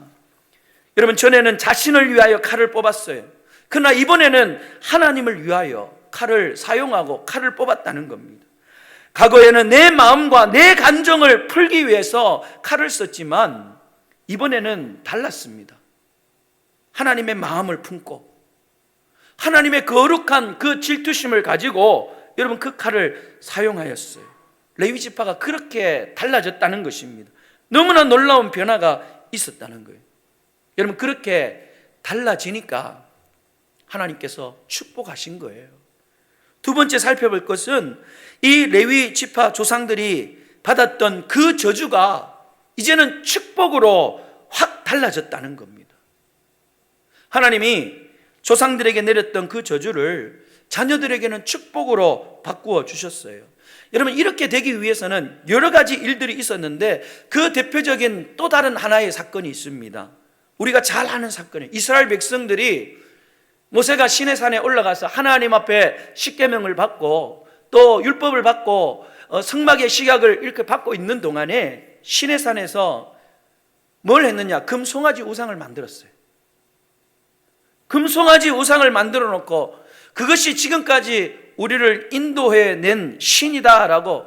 [SPEAKER 1] 여러분, 전에는 자신을 위하여 칼을 뽑았어요. 그러나 이번에는 하나님을 위하여 칼을 사용하고 칼을 뽑았다는 겁니다. 과거에는 내 마음과 내 감정을 풀기 위해서 칼을 썼지만 이번에는 달랐습니다. 하나님의 마음을 품고 하나님의 거룩한 그 질투심을 가지고 여러분 그 칼을 사용하였어요. 레위 지파가 그렇게 달라졌다는 것입니다. 너무나 놀라운 변화가 있었다는 거예요. 여러분, 그렇게 달라지니까 하나님께서 축복하신 거예요. 두 번째 살펴볼 것은 이 레위 지파 조상들이 받았던 그 저주가 이제는 축복으로 확 달라졌다는 겁니다. 하나님이 조상들에게 내렸던 그 저주를 자녀들에게는 축복으로 바꾸어 주셨어요. 여러분, 이렇게 되기 위해서는 여러 가지 일들이 있었는데 그 대표적인 또 다른 하나의 사건이 있습니다. 우리가 잘 아는 사건이에요. 이스라엘 백성들이 모세가 시내산에 올라가서 하나님 앞에 십계명을 받고 또 율법을 받고 성막의 식약을 이렇게 받고 있는 동안에 시내산에서 뭘 했느냐? 금송아지 우상을 만들었어요. 금송아지 우상을 만들어 놓고 그것이 지금까지 우리를 인도해 낸 신이다라고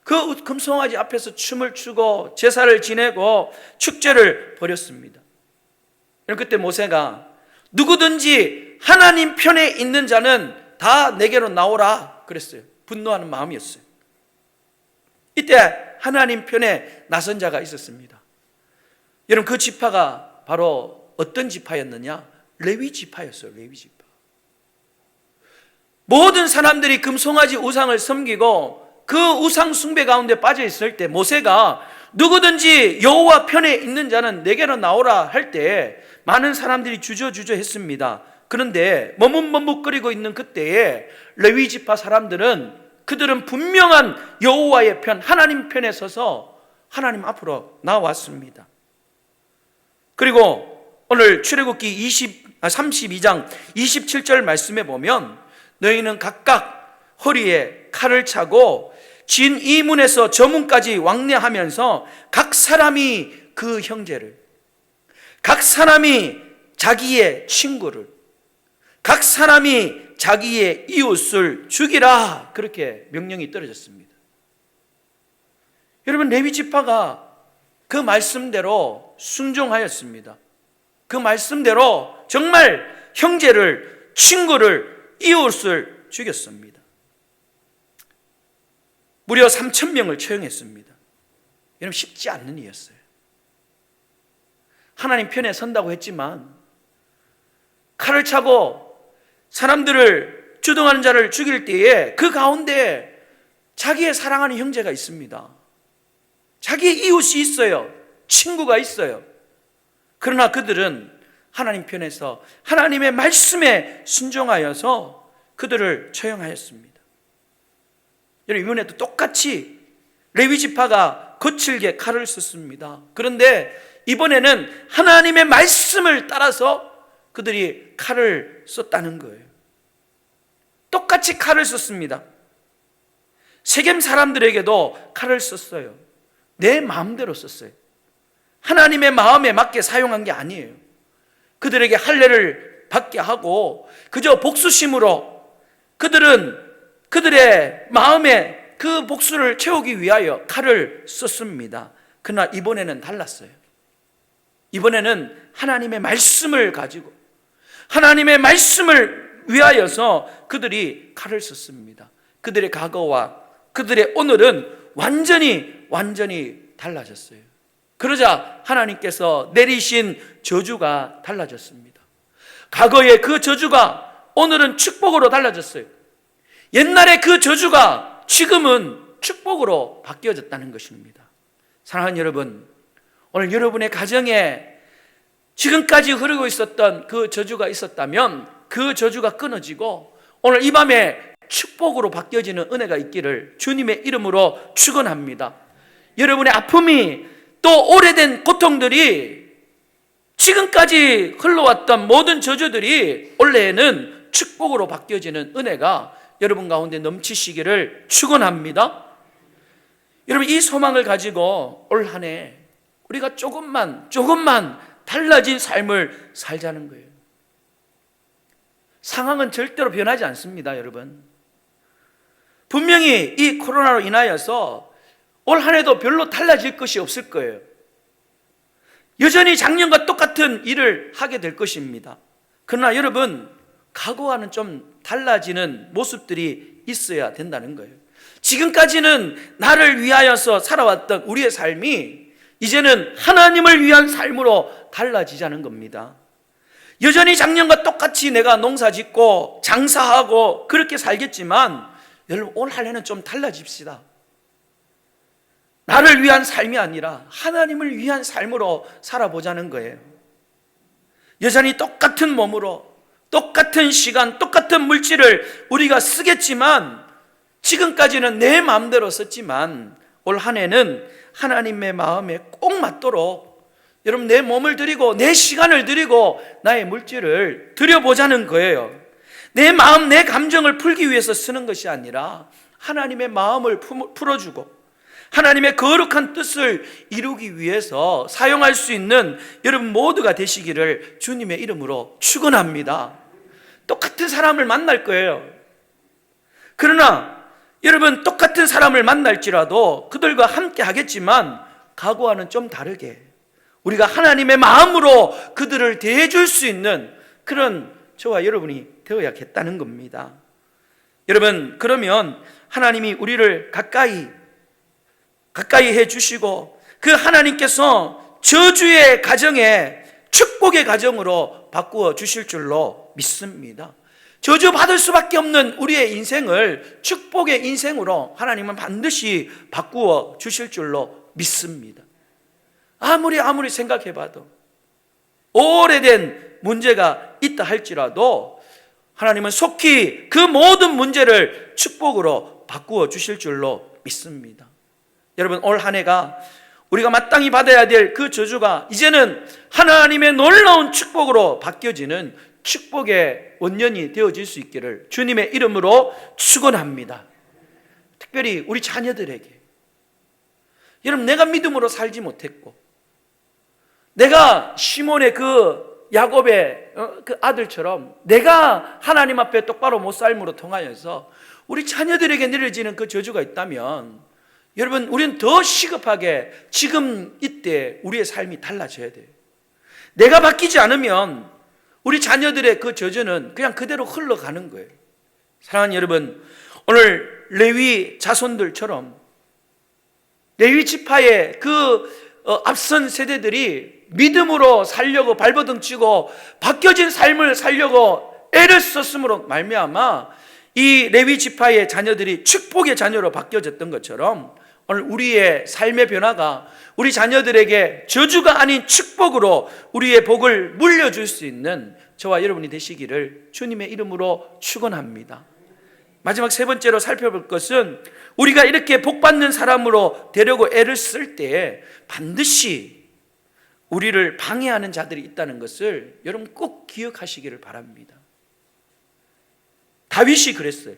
[SPEAKER 1] 그 금송아지 앞에서 춤을 추고 제사를 지내고 축제를 벌였습니다. 그때 모세가 누구든지 하나님 편에 있는 자는 다 내게로 나오라 그랬어요. 분노하는 마음이었어요. 이때 하나님 편에 나선 자가 있었습니다. 여러분, 그 지파가 바로 어떤 지파였느냐? 레위 지파였어요. 레위 지파. 모든 사람들이 금송아지 우상을 섬기고 그 우상 숭배 가운데 빠져 있을 때 모세가 누구든지 여호와 편에 있는 자는 내게로 나오라 할 때 많은 사람들이 주저주저 했습니다. 그런데 머뭇머뭇거리고 있는 그때에 레위 지파 사람들은 그들은 분명한 여호와의 편, 하나님 편에 서서 하나님 앞으로 나왔습니다. 그리고 오늘 출애굽기 32장 27절 말씀에 보면 너희는 각각 허리에 칼을 차고 진 이 문에서 저 문까지 왕래하면서 각 사람이 그 형제를, 각 사람이 자기의 친구를, 각 사람이 자기의 이웃을 죽이라, 그렇게 명령이 떨어졌습니다. 여러분, 레위 지파가 그 말씀대로 순종하였습니다. 그 말씀대로 정말 형제를, 친구를, 이웃을 죽였습니다. 무려 3,000명을 처형했습니다. 여러분, 쉽지 않는 일이었어요. 하나님 편에 선다고 했지만 칼을 차고 사람들을 주동하는 자를 죽일 때에 그 가운데 자기의 사랑하는 형제가 있습니다. 자기의 이웃이 있어요. 친구가 있어요. 그러나 그들은 하나님 편에서 하나님의 말씀에 순종하여서 그들을 처형하였습니다. 여러분, 이번에도 똑같이 레위 지파가 거칠게 칼을 썼습니다. 그런데 이번에는 하나님의 말씀을 따라서 그들이 칼을 썼다는 거예요. 똑같이 칼을 썼습니다. 세겜 사람들에게도 칼을 썼어요. 내 마음대로 썼어요. 하나님의 마음에 맞게 사용한 게 아니에요. 그들에게 할례를 받게 하고 그저 복수심으로 그들은 그들의 마음에 그 복수를 채우기 위하여 칼을 썼습니다. 그러나 이번에는 달랐어요. 이번에는 하나님의 말씀을 가지고 하나님의 말씀을 위하여서 그들이 칼을 썼습니다. 그들의 과거와 그들의 오늘은 완전히 달라졌어요. 그러자 하나님께서 내리신 저주가 달라졌습니다. 과거의 그 저주가 오늘은 축복으로 달라졌어요. 옛날에 그 저주가 지금은 축복으로 바뀌어졌다는 것입니다. 사랑하는 여러분, 오늘 여러분의 가정에 지금까지 흐르고 있었던 그 저주가 있었다면 그 저주가 끊어지고 오늘 이 밤에 축복으로 바뀌어지는 은혜가 있기를 주님의 이름으로 축원합니다. 여러분의 아픔이 또 오래된 고통들이 지금까지 흘러왔던 모든 저주들이 올해에는 축복으로 바뀌어지는 은혜가 여러분 가운데 넘치시기를 축원합니다. 여러분, 이 소망을 가지고 올 한 해 우리가 조금만 달라진 삶을 살자는 거예요. 상황은 절대로 변하지 않습니다, 여러분. 분명히 이 코로나로 인하여서 올 한 해도 별로 달라질 것이 없을 거예요. 여전히 작년과 똑같은 일을 하게 될 것입니다. 그러나 여러분, 과거와는 좀 달라지는 모습들이 있어야 된다는 거예요. 지금까지는 나를 위하여서 살아왔던 우리의 삶이 이제는 하나님을 위한 삶으로 달라지자는 겁니다. 여전히 작년과 똑같이 내가 농사 짓고 장사하고 그렇게 살겠지만 여러분, 올 한 해는 좀 달라집시다. 나를 위한 삶이 아니라 하나님을 위한 삶으로 살아보자는 거예요. 여전히 똑같은 몸으로 똑같은 시간, 똑같은 물질을 우리가 쓰겠지만 지금까지는 내 마음대로 썼지만 올 한 해는 하나님의 마음에 꼭 맞도록 여러분 내 몸을 드리고 내 시간을 드리고 나의 물질을 드려보자는 거예요. 내 마음, 내 감정을 풀기 위해서 쓰는 것이 아니라 하나님의 마음을 풀어주고 하나님의 거룩한 뜻을 이루기 위해서 사용할 수 있는 여러분 모두가 되시기를 주님의 이름으로 축원합니다. 똑같은 사람을 만날 거예요. 그러나 여러분, 똑같은 사람을 만날지라도 그들과 함께 하겠지만 과거와는 좀 다르게 우리가 하나님의 마음으로 그들을 대해줄 수 있는 그런 저와 여러분이 되어야겠다는 겁니다. 여러분, 그러면 하나님이 우리를 가까이 해주시고 그 하나님께서 저주의 가정에 축복의 가정으로 바꾸어 주실 줄로 믿습니다. 저주받을 수밖에 없는 우리의 인생을 축복의 인생으로 하나님은 반드시 바꾸어 주실 줄로 믿습니다. 아무리 생각해봐도 오래된 문제가 있다 할지라도 하나님은 속히 그 모든 문제를 축복으로 바꾸어 주실 줄로 믿습니다. 여러분, 올 한 해가 우리가 마땅히 받아야 될 그 저주가 이제는 하나님의 놀라운 축복으로 바뀌어지는 축복의 원년이 되어질 수 있기를 주님의 이름으로 축원합니다. 특별히 우리 자녀들에게, 여러분, 내가 믿음으로 살지 못했고, 내가 시몬의 그 야곱의 그 아들처럼 내가 하나님 앞에 똑바로 못 삶으로 통하여서 우리 자녀들에게 내려지는 그 저주가 있다면, 여러분, 우리는 더 시급하게 지금 이때 우리의 삶이 달라져야 돼요. 내가 바뀌지 않으면 우리 자녀들의 그 저주는 그냥 그대로 흘러가는 거예요. 사랑하는 여러분, 오늘 레위 자손들처럼 레위 지파의 그 앞선 세대들이 믿음으로 살려고 발버둥 치고 바뀌어진 삶을 살려고 애를 썼음으로 말미암아 이 레위 지파의 자녀들이 축복의 자녀로 바뀌어졌던 것처럼 오늘 우리의 삶의 변화가 우리 자녀들에게 저주가 아닌 축복으로 우리의 복을 물려줄 수 있는 저와 여러분이 되시기를 주님의 이름으로 축원합니다. 마지막 세 번째로 살펴볼 것은 우리가 이렇게 복받는 사람으로 되려고 애를 쓸 때 반드시 우리를 방해하는 자들이 있다는 것을 여러분 꼭 기억하시기를 바랍니다. 다윗이 그랬어요.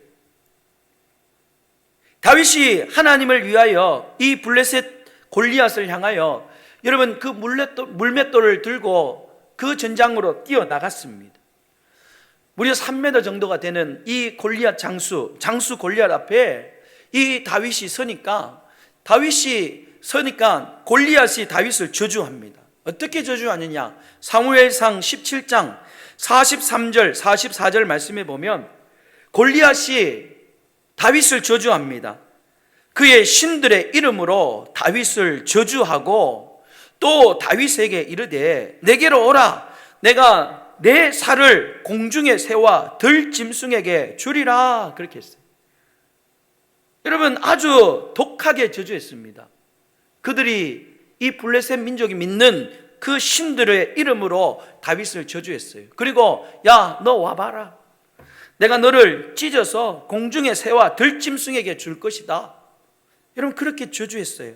[SPEAKER 1] 다윗이 하나님을 위하여 이 블레셋 골리앗을 향하여 여러분 그 물맷돌을 들고 그 전장으로 뛰어나갔습니다. 무려 3m 정도가 되는 이 골리앗 장수 골리앗 앞에 이 다윗이 서니까 골리앗이 다윗을 저주합니다. 어떻게 저주하느냐? 사무엘상 17장 43절 44절 말씀에 보면 골리앗이 다윗을 저주합니다. 그의 신들의 이름으로 다윗을 저주하고 또 다윗에게 이르되 내게로 오라, 내가 내 살을 공중의 새와 들짐승에게 주리라, 그렇게 했어요. 여러분, 아주 독하게 저주했습니다. 그들이 이 블레셋 민족이 믿는 그 신들의 이름으로 다윗을 저주했어요. 그리고 야, 너 와봐라, 내가 너를 찢어서 공중의 새와 들짐승에게 줄 것이다. 여러분, 그렇게 저주했어요.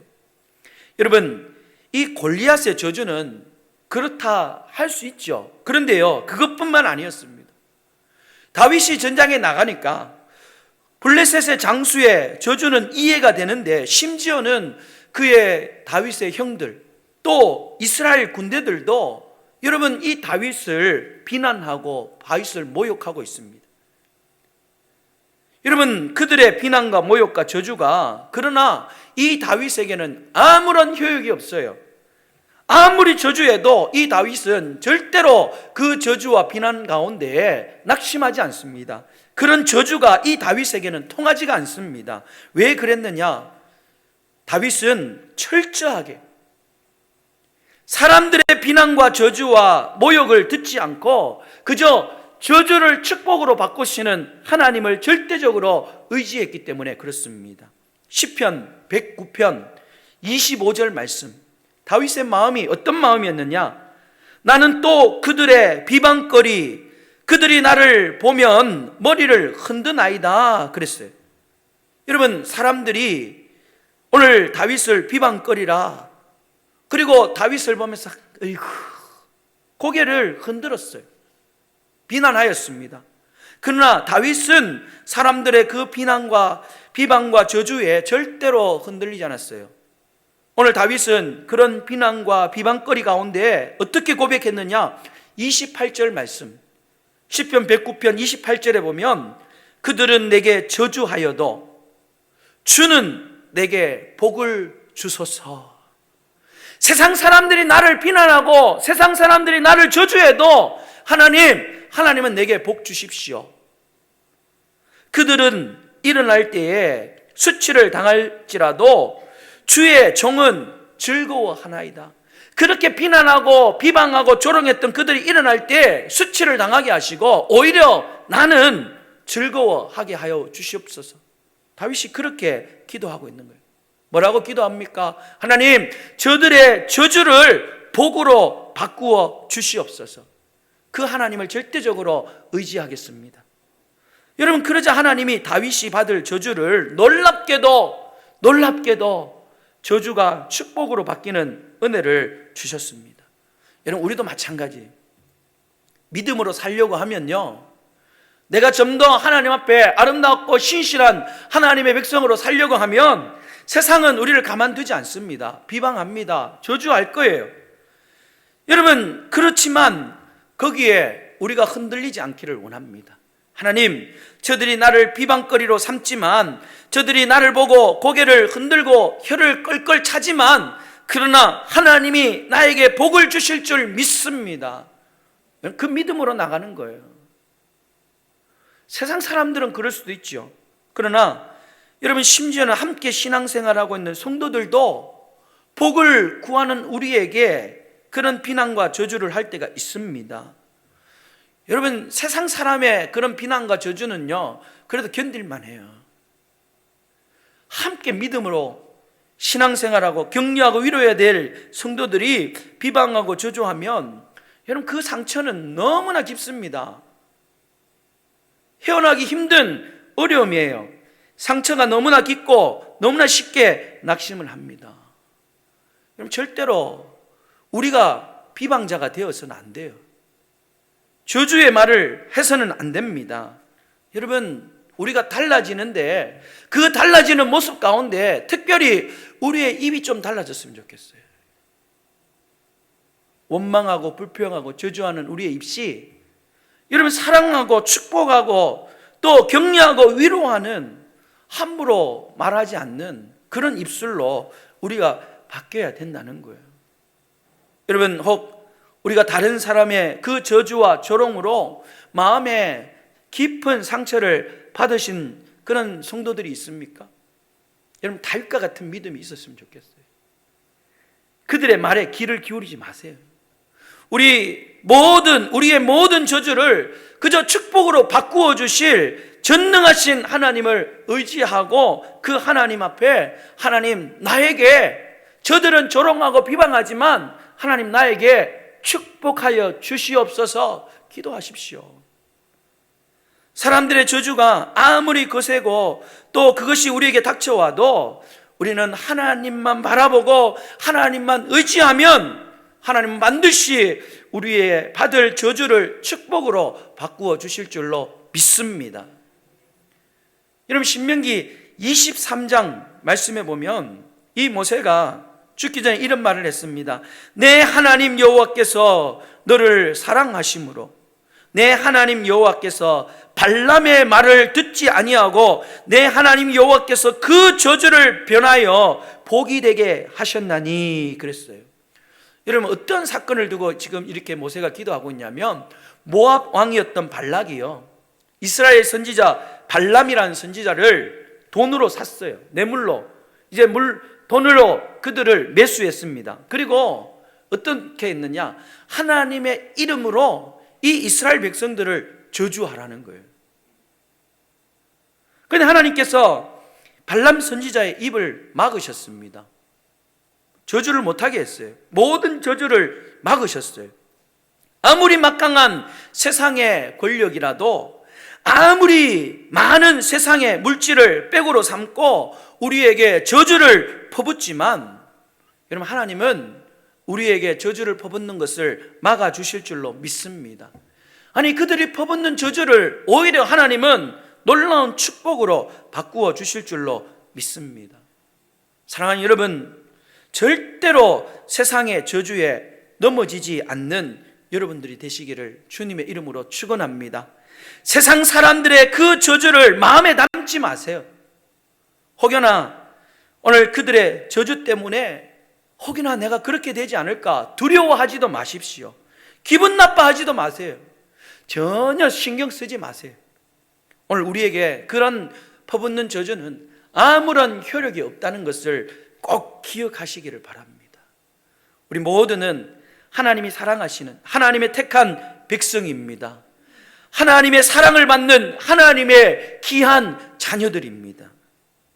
[SPEAKER 1] 여러분, 이 골리앗의 저주는 그렇다 할 수 있죠. 그런데요, 그것뿐만 아니었습니다. 다윗이 전장에 나가니까 블레셋의 장수의 저주는 이해가 되는데, 심지어는 그의 다윗의 형들 또 이스라엘 군대들도 여러분 이 다윗을 비난하고 다윗을 모욕하고 있습니다. 여러분, 그들의 비난과 모욕과 저주가, 그러나 이 다윗에게는 아무런 효력이 없어요. 아무리 저주해도 이 다윗은 절대로 그 저주와 비난 가운데에 낙심하지 않습니다. 그런 저주가 이 다윗에게는 통하지가 않습니다. 왜 그랬느냐? 다윗은 철저하게 사람들의 비난과 저주와 모욕을 듣지 않고 그저 저주를 축복으로 바꾸시는 하나님을 절대적으로 의지했기 때문에 그렇습니다. 시편 109편 25절 말씀, 다윗의 마음이 어떤 마음이었느냐? 나는 또 그들의 비방거리, 그들이 나를 보면 머리를 흔드나이다, 그랬어요. 여러분, 사람들이 오늘 다윗을 비방거리라, 그리고 다윗을 보면서 어이구, 고개를 흔들었어요. 비난하였습니다. 그러나 다윗은 사람들의 그 비난과 비방과 저주에 절대로 흔들리지 않았어요. 오늘 다윗은 그런 비난과 비방거리 가운데 어떻게 고백했느냐? 28절 말씀, 시편 109편 28절에 보면 그들은 내게 저주하여도 주는 내게 복을 주소서. 세상 사람들이 나를 비난하고 세상 사람들이 나를 저주해도 하나님은 내게 복 주십시오. 그들은 일어날 때에 수치를 당할지라도 주의 종은 즐거워하나이다. 그렇게 비난하고 비방하고 조롱했던 그들이 일어날 때 수치를 당하게 하시고 오히려 나는 즐거워하게 하여 주시옵소서. 다윗이 그렇게 기도하고 있는 거예요. 뭐라고 기도합니까? 하나님, 저들의 저주를 복으로 바꾸어 주시옵소서. 그 하나님을 절대적으로 의지하겠습니다. 여러분, 그러자 하나님이 다윗이 받을 저주를 놀랍게도 저주가 축복으로 바뀌는 은혜를 주셨습니다. 여러분, 우리도 마찬가지. 믿음으로 살려고 하면요, 내가 좀 더 하나님 앞에 아름답고 신실한 하나님의 백성으로 살려고 하면 세상은 우리를 가만두지 않습니다. 비방합니다. 저주할 거예요. 여러분, 그렇지만 거기에 우리가 흔들리지 않기를 원합니다. 하나님, 저들이 나를 비방거리로 삼지만, 저들이 나를 보고 고개를 흔들고 혀를 끌끌 차지만, 그러나 하나님이 나에게 복을 주실 줄 믿습니다. 그 믿음으로 나가는 거예요. 세상 사람들은 그럴 수도 있죠. 그러나 여러분, 심지어는 함께 신앙생활하고 있는 성도들도 복을 구하는 우리에게 그런 비난과 저주를 할 때가 있습니다. 여러분, 세상 사람의 그런 비난과 저주는요, 그래도 견딜만 해요. 함께 믿음으로 신앙생활하고 격려하고 위로해야 될 성도들이 비방하고 저주하면 여러분, 그 상처는 너무나 깊습니다. 헤어나기 힘든 어려움이에요. 상처가 너무나 깊고 너무나 쉽게 낙심을 합니다. 여러분, 절대로 우리가 비방자가 되어서는 안 돼요. 저주의 말을 해서는 안 됩니다. 여러분, 우리가 달라지는데 그 달라지는 모습 가운데 특별히 우리의 입이 좀 달라졌으면 좋겠어요. 원망하고 불평하고 저주하는 우리의 입이 여러분, 사랑하고 축복하고 또 격려하고 위로하는, 함부로 말하지 않는 그런 입술로 우리가 바뀌어야 된다는 거예요. 여러분, 혹 우리가 다른 사람의 그 저주와 조롱으로 마음에 깊은 상처를 받으신 그런 성도들이 있습니까? 여러분, 다윗과 같은 믿음이 있었으면 좋겠어요. 그들의 말에 귀를 기울이지 마세요. 우리의 모든 저주를 그저 축복으로 바꾸어 주실 전능하신 하나님을 의지하고 그 하나님 앞에, 하나님, 나에게 저들은 조롱하고 비방하지만 하나님, 나에게 축복하여 주시옵소서 기도하십시오. 사람들의 저주가 아무리 거세고 또 그것이 우리에게 닥쳐와도 우리는 하나님만 바라보고 하나님만 의지하면 하나님은 반드시 우리의 받을 저주를 축복으로 바꾸어 주실 줄로 믿습니다. 여러분, 신명기 23장 말씀에 보면 이 모세가 죽기 전에 이런 말을 했습니다. 내 하나님 여호와께서 너를 사랑하심으로, 내 하나님 여호와께서 발람의 말을 듣지 아니하고 내 하나님 여호와께서 그 저주를 변하여 복이 되게 하셨나니 그랬어요. 여러분, 어떤 사건을 두고 지금 이렇게 모세가 기도하고 있냐면, 모압 왕이었던 발락이요, 이스라엘 선지자 발람이라는 선지자를 돈으로 샀어요. 뇌물로, 이제 돈으로 그들을 매수했습니다. 그리고 어떻게 했느냐, 하나님의 이름으로 이 이스라엘 백성들을 저주하라는 거예요. 그런데 하나님께서 발람 선지자의 입을 막으셨습니다. 저주를 못하게 했어요. 모든 저주를 막으셨어요. 아무리 막강한 세상의 권력이라도, 아무리 많은 세상의 물질을 백으로 삼고 우리에게 저주를 퍼붓지만, 여러분, 하나님은 우리에게 저주를 퍼붓는 것을 막아주실 줄로 믿습니다. 아니, 그들이 퍼붓는 저주를 오히려 하나님은 놀라운 축복으로 바꾸어 주실 줄로 믿습니다. 사랑하는 여러분, 절대로 세상의 저주에 넘어지지 않는 여러분들이 되시기를 주님의 이름으로 축원합니다. 세상 사람들의 그 저주를 마음에 담지 마세요. 혹여나 오늘 그들의 저주 때문에 혹여나 내가 그렇게 되지 않을까 두려워하지도 마십시오. 기분 나빠하지도 마세요. 전혀 신경 쓰지 마세요. 오늘 우리에게 그런 퍼붓는 저주는 아무런 효력이 없다는 것을 꼭 기억하시기를 바랍니다. 우리 모두는 하나님이 사랑하시는 하나님의 택한 백성입니다. 하나님의 사랑을 받는 하나님의 귀한 자녀들입니다.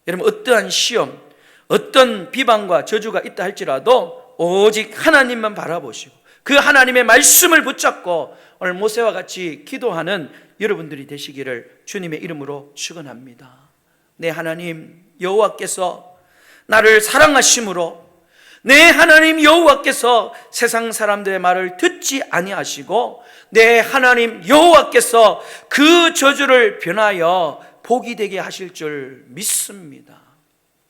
[SPEAKER 1] 여러분, 어떠한 시험, 어떤 비방과 저주가 있다 할지라도 오직 하나님만 바라보시고 그 하나님의 말씀을 붙잡고 오늘 모세와 같이 기도하는 여러분들이 되시기를 주님의 이름으로 축원합니다. 내 하나님 여호와께서 나를 사랑하심으로 내 하나님 여호와께서 세상 사람들의 말을 듣지 아니하시고 내 하나님 여호와께서 그 저주를 변하여 복이 되게 하실 줄 믿습니다.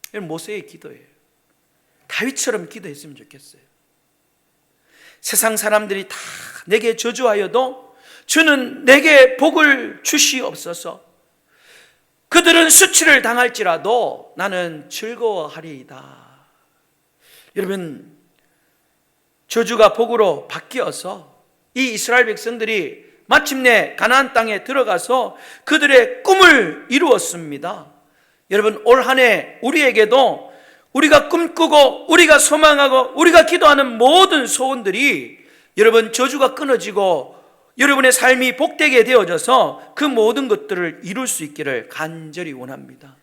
[SPEAKER 1] 이건 모세의 기도예요. 다윗처럼 기도했으면 좋겠어요. 세상 사람들이 다 내게 저주하여도 주는 내게 복을 주시옵소서. 그들은 수치를 당할지라도 나는 즐거워하리이다. 여러분, 저주가 복으로 바뀌어서 이 이스라엘 백성들이 마침내 가나안 땅에 들어가서 그들의 꿈을 이루었습니다. 여러분, 올 한 해 우리에게도 우리가 꿈꾸고 우리가 소망하고 우리가 기도하는 모든 소원들이 여러분 저주가 끊어지고 여러분의 삶이 복되게 되어져서 그 모든 것들을 이룰 수 있기를 간절히 원합니다.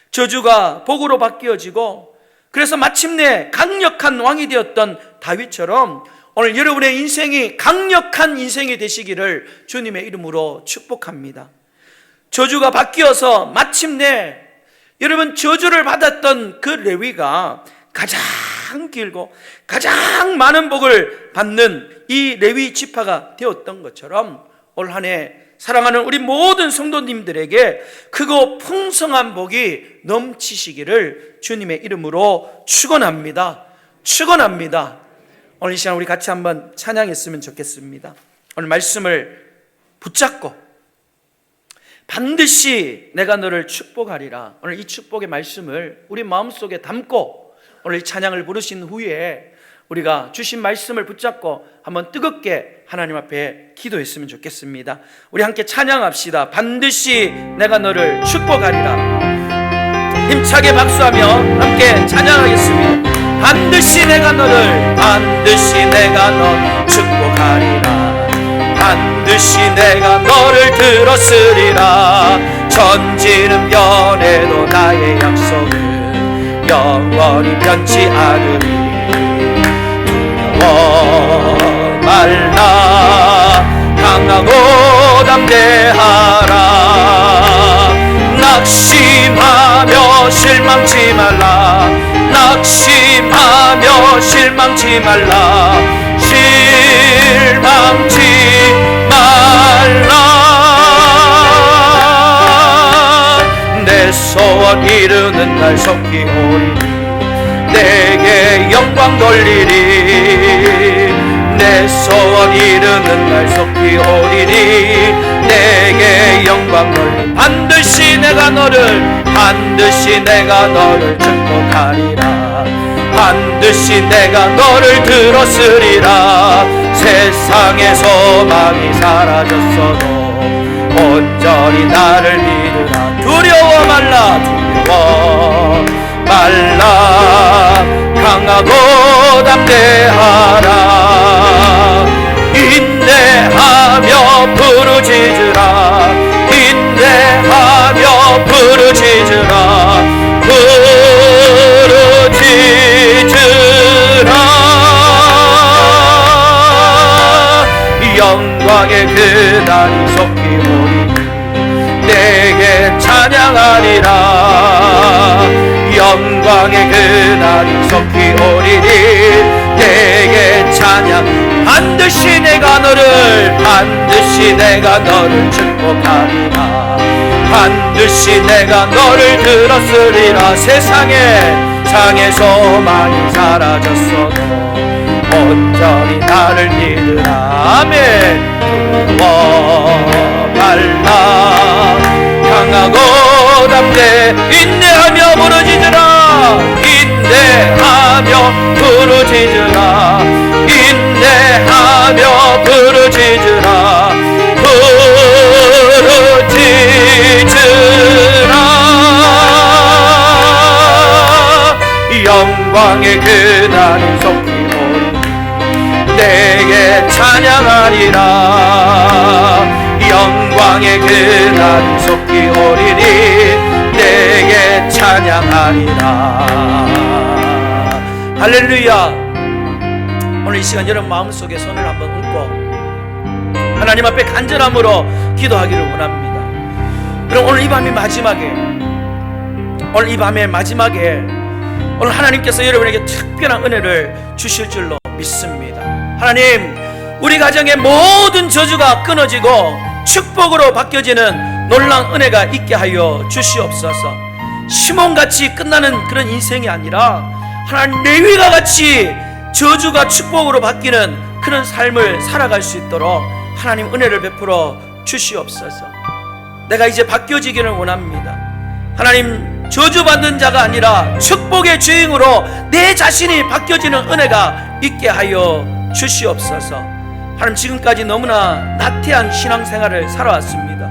[SPEAKER 1] 저주가 복으로 바뀌어지고 그래서 마침내 강력한 왕이 되었던 다윗처럼 오늘 여러분의 인생이 강력한 인생이 되시기를 주님의 이름으로 축복합니다. 저주가 바뀌어서 마침내 여러분 저주를 받았던 그 레위가 가장 길고 가장 많은 복을 받는 이 레위 지파가 되었던 것처럼 올 한 해 사랑하는 우리 모든 성도님들에게 크고 풍성한 복이 넘치시기를 주님의 이름으로 축원합니다. 축원합니다. 오늘 이 시간 우리 같이 한번 찬양했으면 좋겠습니다. 오늘 말씀을 붙잡고 반드시 내가 너를 축복하리라. 오늘 이 축복의 말씀을 우리 마음속에 담고 오늘 이 찬양을 부르신 후에 우리가 주신 말씀을 붙잡고 한번 뜨겁게 하나님 앞에 기도했으면 좋겠습니다. 우리 함께 찬양합시다. 반드시 내가 너를 축복하리라. 힘차게 박수하며 함께 찬양하겠습니다. 반드시 내가 너를 축복하리라. 반드시 내가 너를 들었으리라. 천지는 변해도 나의 약속은 영원히 변치 않으리. 두려워 말라. 강하고 담대하라. 낙심하며 실망치 말라. 낙심하며 실망치 말라. 실망치 말라. 내 소원 이루는 날 속히 오리니 내게 영광 돌리리. 내 소원 이루는 날 속히 오리니 내게 영광 돌리리. 반드시 내가 너를 축복하리라. 반드시 내가 너를 들었으리라. 세상의 소망이 사라졌어도 온전히 나를 믿으라. 두려워 말라. 두려워 말라. 강하고 담대하라. 인내하며 부르짖으라. 인내하며 부르짖으라. 부르짖으라. 영광의 그날이 속히 오리니 내게 찬양하리라. 영광의 그날이 속히 오리니 내게 찬양. 반드시 내가 너를 축복하리라. 반드시 내가 너를 들었으리라. 세상의 소망이 사라졌어도 온전히 나를 믿으라. 아멘. 두려워 말라. 강하고 담대 인내하며 부르짖으라. 인내하며 부르짖으라. 인내하며 부르짖으라. 부르짖으라. 영광의 그날이 속히 오리니 내게 찬양하리라. 영광의 그날 속히 오리니 내게 찬양하리라. 할렐루야. 오늘 이 시간 여러분 마음속에 손을 한번 얹고 하나님 앞에 간절함으로 기도하기를 원합니다. 그럼 오늘 이 밤의 마지막에, 오늘 이 밤의 마지막에 오늘 하나님께서 여러분에게 특별한 은혜를 주실 줄로 믿습니다. 하나님, 우리 가정의 모든 저주가 끊어지고 축복으로 바뀌어지는 놀라운 은혜가 있게 하여 주시옵소서. 시몬같이 끝나는 그런 인생이 아니라 하나님 레위가 같이 저주가 축복으로 바뀌는 그런 삶을 살아갈 수 있도록 하나님 은혜를 베풀어 주시옵소서. 내가 이제 바뀌어지기를 원합니다. 하나님, 저주받는 자가 아니라 축복의 주인으로 내 자신이 바뀌어지는 은혜가 있게 하여 주시옵소서. 하나님, 지금까지 너무나 나태한 신앙생활을 살아왔습니다.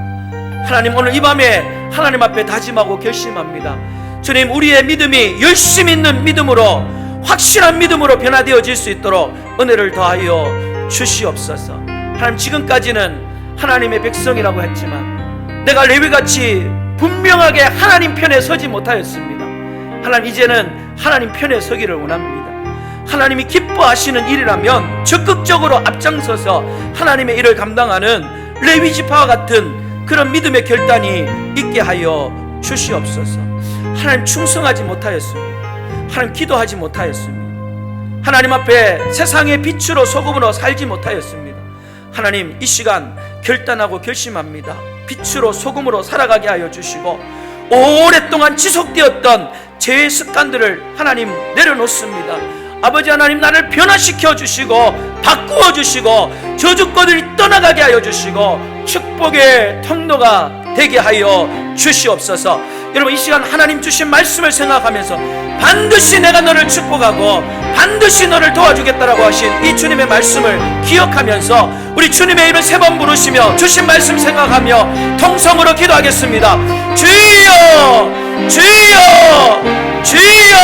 [SPEAKER 1] 하나님, 오늘 이 밤에 하나님 앞에 다짐하고 결심합니다. 주님, 우리의 믿음이 열심히 있는 믿음으로, 확실한 믿음으로 변화되어질 수 있도록 은혜를 더하여 주시옵소서. 하나님, 지금까지는 하나님의 백성이라고 했지만 내가 레위같이 분명하게 하나님 편에 서지 못하였습니다. 하나님, 이제는 하나님 편에 서기를 원합니다. 하나님이 기뻐하시는 일이라면 적극적으로 앞장서서 하나님의 일을 감당하는 레위 지파와 같은 그런 믿음의 결단이 있게 하여 주시옵소서. 하나님, 충성하지 못하였습니다. 하나님, 기도하지 못하였습니다. 하나님 앞에 세상의 빛으로 소금으로 살지 못하였습니다. 하나님, 이 시간 결단하고 결심합니다. 빛으로 소금으로 살아가게 하여 주시고 오랫동안 지속되었던 죄의 습관들을 하나님 내려놓습니다. 아버지 하나님, 나를 변화시켜 주시고 바꾸어 주시고 저주권을 떠나가게 하여 주시고 축복의 통로가 되게 하여 주시옵소서. 여러분, 이 시간 하나님 주신 말씀을 생각하면서 반드시 내가 너를 축복하고 반드시 너를 도와주겠다라고 하신 이 주님의 말씀을 기억하면서 우리 주님의 이름을 세 번 부르시며 주신 말씀 생각하며 통성으로 기도하겠습니다. 주여, 주여, 주여.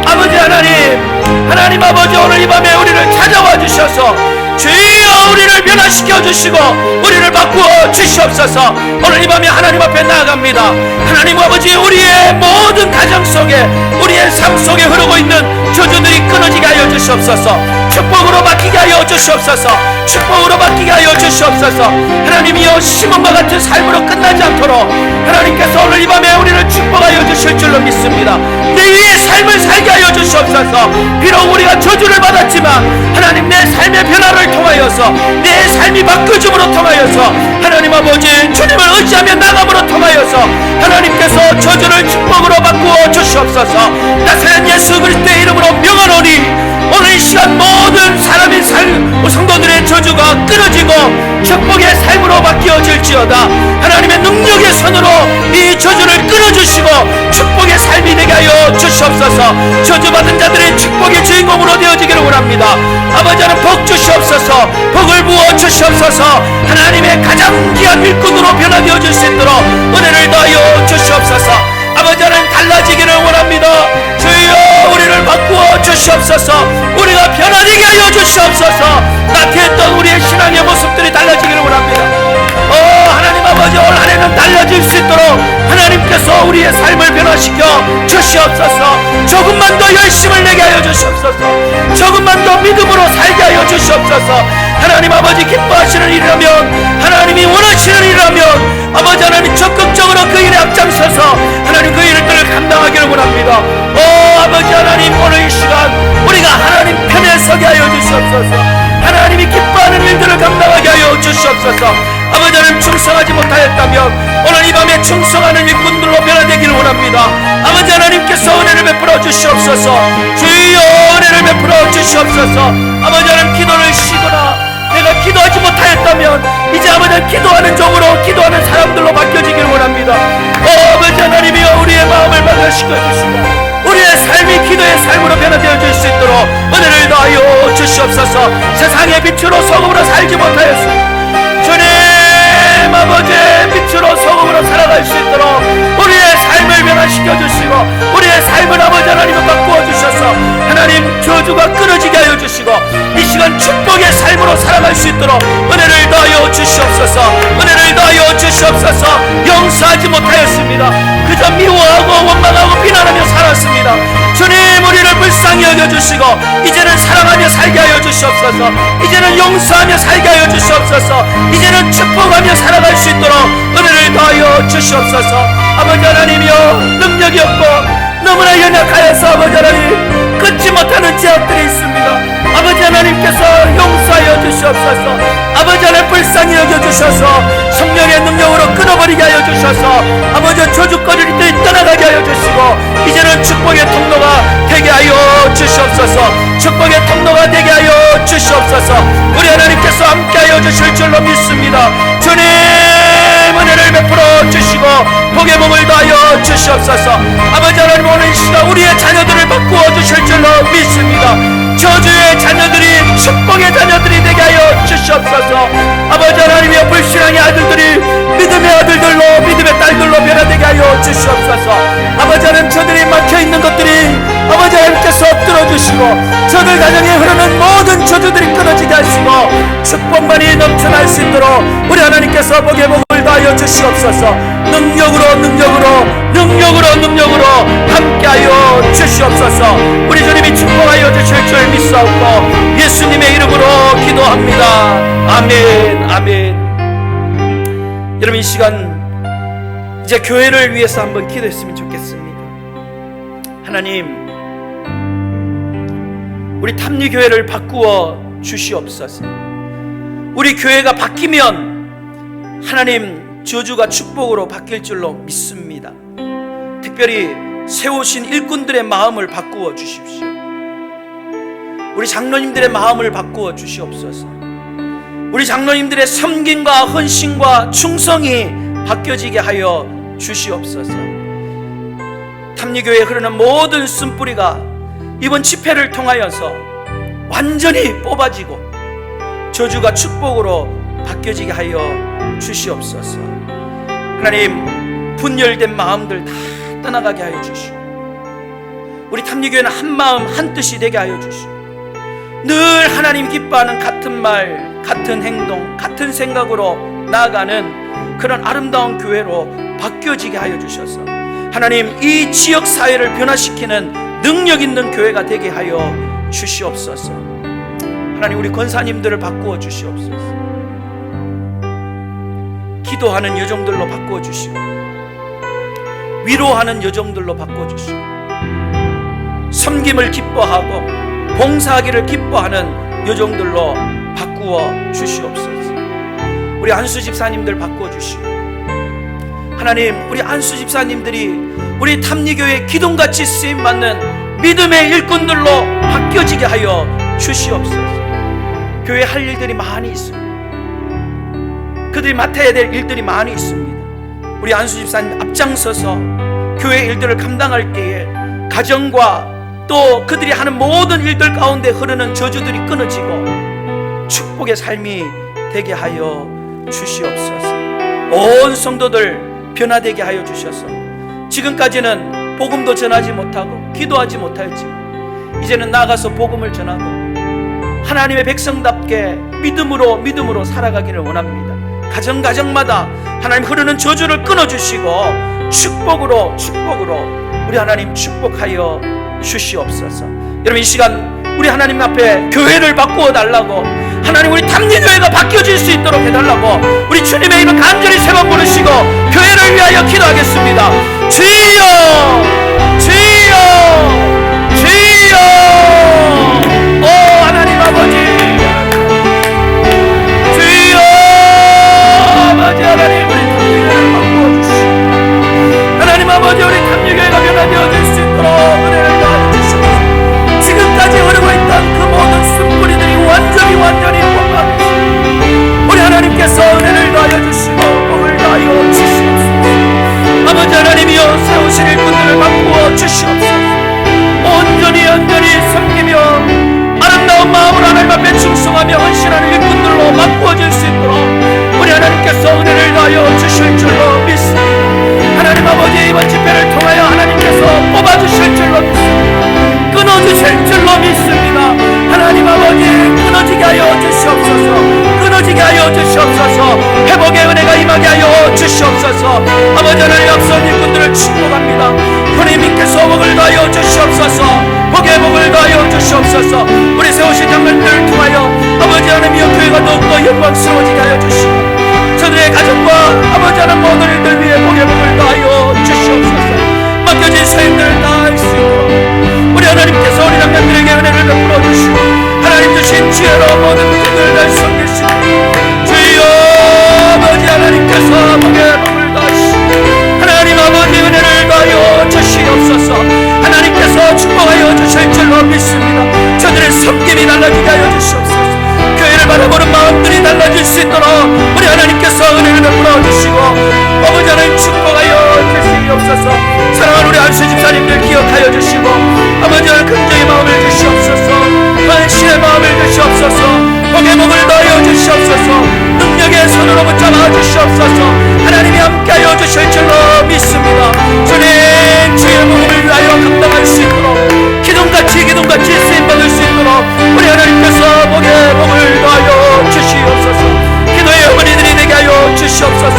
[SPEAKER 1] 아버지 하나님, 하나님 아버지, 오늘 이 밤에 우리를 찾아와 주셔서 주여 우리를 변화시켜 주시고 우리를 바꾸어 주시옵소서. 오늘 이 밤에 하나님 앞에 나아갑니다. 하나님 아버지, 우리의 모든 가정 속에, 우리의 삶 속에 흐르고 있는 저주들이 끊어지게 하여 주시옵소서. 축복으로 바뀌게 하여 주시옵소서. 축복으로 바뀌게 하여 주시옵소서. 하나님이여, 시몬과 같은 삶으로 끝나지 않도록 하나님께서 오늘 이 밤에 우리를 축복하여 주실 줄로 믿습니다. 내 위의 삶을 살게 하여 주시옵소서. 비록 우리가 저주를 받았지만 하나님, 내 삶의 변화를 통하여서, 내 삶이 바뀌어짐으로 통하여서 하나님 아버지, 주님을 의지하며 나감으로 통하여서 하나님께서 저주를 축복으로 바꾸어 주시옵소서. 나사렛 예수 그리스도의 이름으로 명하노니 오늘 이 시간 모든 사람의 성도들의 저주가 끊어지고 축복의 삶으로 바뀌어질지어다. 하나님의 능력의 손으로 이 저주를 끊어주시고 축복의 삶이 되게 하여 주시옵소서. 저주받은 자들의 축복의 주인공으로 되어지기를 원합니다. 아버지 하나님, 복 주시옵소서. 복을 부어 주시옵소서. 하나님의 가장 귀한 일꾼으로 변화되어질 수 있도록 은혜를 더하여 주시옵소서. 아버지 하나님, 달라지기를 원합니다. 주여 우리를 바꾸어 주시옵소서. 우리가 변화되게 하여 주시옵소서. 나태했던 우리의 신앙의 모습들이 달라지기를 원합니다. 하나님 아버지, 올 한 해는 달라질 수 있도록 하나님께서 우리의 삶을 변화시켜 주시옵소서. 조금만 더 열심을 내게 하여 주시옵소서. 조금만 더 믿음으로 살게 하여 주시옵소서. 하나님 아버지, 기뻐하시는 일이라면, 하나님이 원하시는 일이라면 아버지 하나님, 적극적으로 그 일에 앞장서서 하나님 그 일을 감당하기를 원합니다. 아버지 하나님, 오늘 이 시간 우리가 하나님 편에 서게 하여 주시옵소서. 하나님이 기뻐하는 일들을 감당하게 하여 주시옵소서. 아버지 하나님, 충성하지 못하였다면 오늘 이 밤에 충성하는 일꾼들로 변화되기를 원합니다. 아버지 하나님께서 은혜를 베풀어 주시옵소서. 주여 은혜를 베풀어 주시옵소서. 아버지 하나님, 기도를 쉬거나 내가 기도하지 못하였다면 이제 아버지 하나님, 기도하는 종으로, 기도하는 사람들로 바뀌어지기를 원합니다. 아버지 하나님이여, 우리의 마음을 변화시켜 주시고 우리의 삶이 기도의 삶으로 변화되어질 수 있도록 은혜를 더하여 주시옵소서. 세상의 빛으로 소금으로 살지 못하였습니다. 주님 아버지, 빛으로 소금으로 살아갈 수 있도록 우리의 삶을 변화시켜 변화시켜 주시고 우리의 삶을 아버지 하나님을 바꾸어 주셔서 하나님 저주가 끊어지게 하여 주시고 이 시간 축복의 삶으로 살아갈 수 있도록 은혜를 더하여 주시옵소서. 은혜를 더하여 주시옵소서. 용서하지 못하였습니다. 그저 미워하고 원망하고 비난하며 살았습니다. 주님 우리를 불쌍히 여겨주시고 이제는 사랑하며 살게 하여 주시옵소서. 이제는 용서하며 살게 하여 주시옵소서. 이제는 축복하며 살아갈 수 있도록 은혜를 더하여 주시옵소서. 아버지 하나님이여, 능력이 없고 너무나 연약하여서 아버지 하나님 끊지 못하는 죄악들이 있습니다. 아버지 하나님께서 용서하여 주시옵소서. 아버지 하나님 불쌍히 여겨주셔서 성령의 능력으로 끊어버리게 하여 주셔서 아버지 저주거리들이 떠나가게 하여 주시고 이제는 축복의 통로가 되게 하여 주시옵소서. 축복의 통로가 되게 하여 주시옵소서. 우리 하나님께서 함께 하여 주실 줄로 믿습니다. 주님 은혜를 베풀어 주시고 복의 복을 더하여 주시옵소서. 아버지 하나님 오늘 이 시간 우리의 자녀들을 바꾸어 주실 줄로 믿습니다. 저주의 자녀들이 축복의 자녀들이 되게 하여 주시옵소서. 아버지 하나님이여, 불신앙의 아들들이 믿음의 아들들로 믿음의 딸들로 변화되게 하여 주시옵소서. 아버지 하나님 저들이 막혀있는 것들이 아버지 하나님께서 엎들어 주시고 저들 가정에 흐르는 모든 저주들이 끊어지게 하시고 축복만이 넘쳐날 수 있도록 우리 하나님께서 복의 복을 더하여 주시옵소서. 능력으로 함께하여 주시옵소서. 우리 주님이 축복하여 주실 줄 믿사옵고 예수님의 이름으로 기도합니다. 아멘. 아멘. 여러분 이 시간 이제 교회를 위해서 한번 기도했으면 좋겠습니다. 하나님 우리 탐리교회를 바꾸어 주시옵소서. 우리 교회가 바뀌면 하나님 저주가 축복으로 바뀔 줄로 믿습니다. 특별히 세우신 일꾼들의 마음을 바꾸어 주십시오. 우리 장로님들의 마음을 바꾸어 주시옵소서. 우리 장로님들의 섬김과 헌신과 충성이 바뀌어지게 하여 주시옵소서. 탐리교회에 흐르는 모든 쓴뿌리가 이번 집회를 통하여서 완전히 뽑아지고 저주가 축복으로 바뀌어지게 하여 주시옵소서. 하나님 분열된 마음들 다 떠나가게 하여 주시오. 우리 탐리교회는 한 마음 한 뜻이 되게 하여 주시오. 늘 하나님 기뻐하는 같은 말, 같은 행동, 같은 생각으로 나아가는 그런 아름다운 교회로 바뀌어지게 하여 주셔서 하나님 이 지역 사회를 변화시키는 능력 있는 교회가 되게 하여 주시옵소서. 하나님 우리 권사님들을 바꾸어 주시옵소서. 기도하는 여종들로 바꾸어 주시오. 위로하는 여종들로 바꾸어 주시오. 섬김을 기뻐하고 봉사하기를 기뻐하는 여종들로 바꾸어 주시옵소서. 우리 안수 집사님들 바꾸어 주시오. 하나님 우리 안수 집사님들이 우리 탐리교회 기둥같이 쓰임받는 믿음의 일꾼들로 바뀌어지게 하여 주시옵소서. 교회 할 일들이 많이 있습니다. 그들이 맡아야 될 일들이 많이 있습니다. 우리 안수 집사님 앞장서서 교회 일들을 감당할 때에 가정과 또 그들이 하는 모든 일들 가운데 흐르는 저주들이 끊어지고 축복의 삶이 되게 하여 주시옵소서. 온 성도들 변화되게 하여 주셔서 지금까지는 복음도 전하지 못하고 기도하지 못하였지만 이제는 나가서 복음을 전하고 하나님의 백성답게 믿음으로 살아가기를 원합니다. 가정마다 하나님 흐르는 저주를 끊어주시고 축복으로 우리 하나님 축복하여 주시옵소서. 여러분 이 시간 우리 하나님 앞에 교회를 바꾸어 달라고, 하나님 우리 탐리교회가 바뀌어질 수 있도록 해달라고 우리 주님의 이름 간절히 세 번 부르시고 교회를 위하여 기도하겠습니다. 주여 주여 주여. 오 하나님 아버지, 주여 아버지, 하나님 우리 탐리교회를 바꾸어 주시고 하나님 아버지 우리 탐리교회가 변화되어질 수 있도록 은혜를 더하여 주시옵소서. 지금까지 흐르고 있던 그 모든 쓴뿌리들이 완전히 뽑아주시고 우리 하나님께서 은혜를 더하여 주시고 복을 더하여 주시옵소서. 아버지 하나님이여 세우신 일꾼들을 바꾸어 주시옵소서. 온전히 섬기며 아름다운 마음으로 하나님 앞에 충성하며 헌신하는 일꾼들로 바꾸어질 수 있도록 우리 하나님께서 은혜를 더하여 주실 줄로 믿습니다. 하나님 아버지 이번 집회를 통하여 하나님 하나님께서 뽑아주실 줄로 믿습니다. 끊어주실 줄로 믿습니다. 하나님 아버지, 끊어지게 하여 주시옵소서. 끊어지게 하여 주시옵소서. 회복의 은혜가 임하게 하여 주시옵소서. 아버지 하나님, 앞선 일꾼들을 축복합니다. 하나님께서 복을 더하여 주시옵소서. 복의 복을 더하여 주시옵소서. 우리 세우신 장면들을 통하여 아버지 하나님이여 교회가 더욱더 영광스러워지게 하여 주시고 저들의 가정과 아버지 하나님 모든 일들 위해 복의 복을 더하여 주시옵소서. 맡겨진 사역들을 다할 수 있도록 우리 하나님께서 우리 남편들에게 은혜를 베풀어 주시고 하나님 주신 지혜로 모든 문제들을 달성해 주시고 주여 아버지 하나님께서 복의 복을 더하시고 하나님 아버지 은혜를 더하여 주시옵소서. 하나님께서 축복하여 주실 줄로 믿습니다. 저들의 섬김이 달라지게 하여 주시옵소서. 교회를 바라보는 마음들이 달라질 수 있도록 우리 하나님께서 은혜를 베풀어 주시고 아버지 하나님 축복하여 주시옵소서. 사랑하는 우리 안수 집사님들 기억하여 주시고 아버지 하나님 긍정의 마음을 주시옵소서. 관심의 마음을 주시옵소서. 복의 복을 더하여 주시옵소서. 능력의 손으로 붙잡아 주시옵소서. 하나님이 함께하여 주실 줄로 믿습니다. 주님 주의 복음을 위하여 감당할 수 있도록 기둥같이 쓰임받을 수 있도록 우리 하나님께서 복의 복을 더하여 주시옵소서. 기도의 어머니들이 되게 하여 주시옵소서.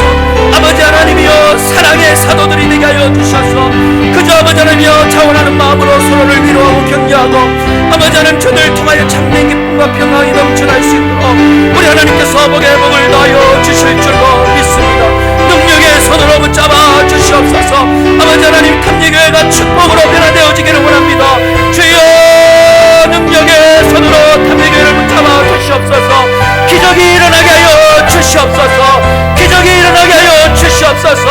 [SPEAKER 1] 아버지 하나님이여 사랑의 사도들이 되게 하여 주셔서 그저 아버지 하나님이여 자원하는 마음으로 서로를 위로하고 격려하고 아버지 하나님 저들을 통하여 참된 기쁨과 평강이 넘쳐날 수 있도록 우리 하나님께서 복의 복을 더하여 주실 줄로 믿습니다. 능력의 손으로 붙잡아 주시옵소서. 아버지 하나님 탐지교회가 축복으로 변화되어지기를 원합니다. 주여 능력의 손으로 탐지교회를 붙잡아 주시옵소서. 기적이 일어나게 하여 주시옵소서. 기적이 일어나게 하여 주시옵소서.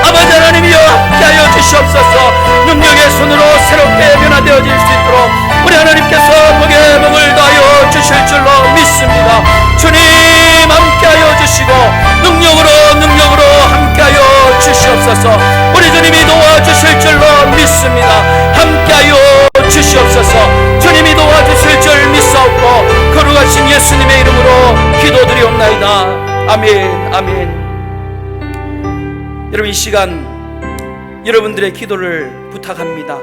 [SPEAKER 1] 아버지 하나님이여 함께하여 주시옵소서. 능력의 손으로 새롭게 변화되어질 수 있도록 우리 하나님께서 복의 복을 더하여 주실 줄로 믿습니다. 주님 함께하여 주시고 능력으로 함께하여 주시옵소서. 우리 주님이 도와주실 줄로 믿습니다. 함께하여 주시옵소서. 주님이 도와주실 줄 믿사옵고 거룩하신 예수님의 이름으로 기도드리옵나이다. 아멘. 아멘. 여러분 이 시간 여러분들의 기도를 부탁합니다.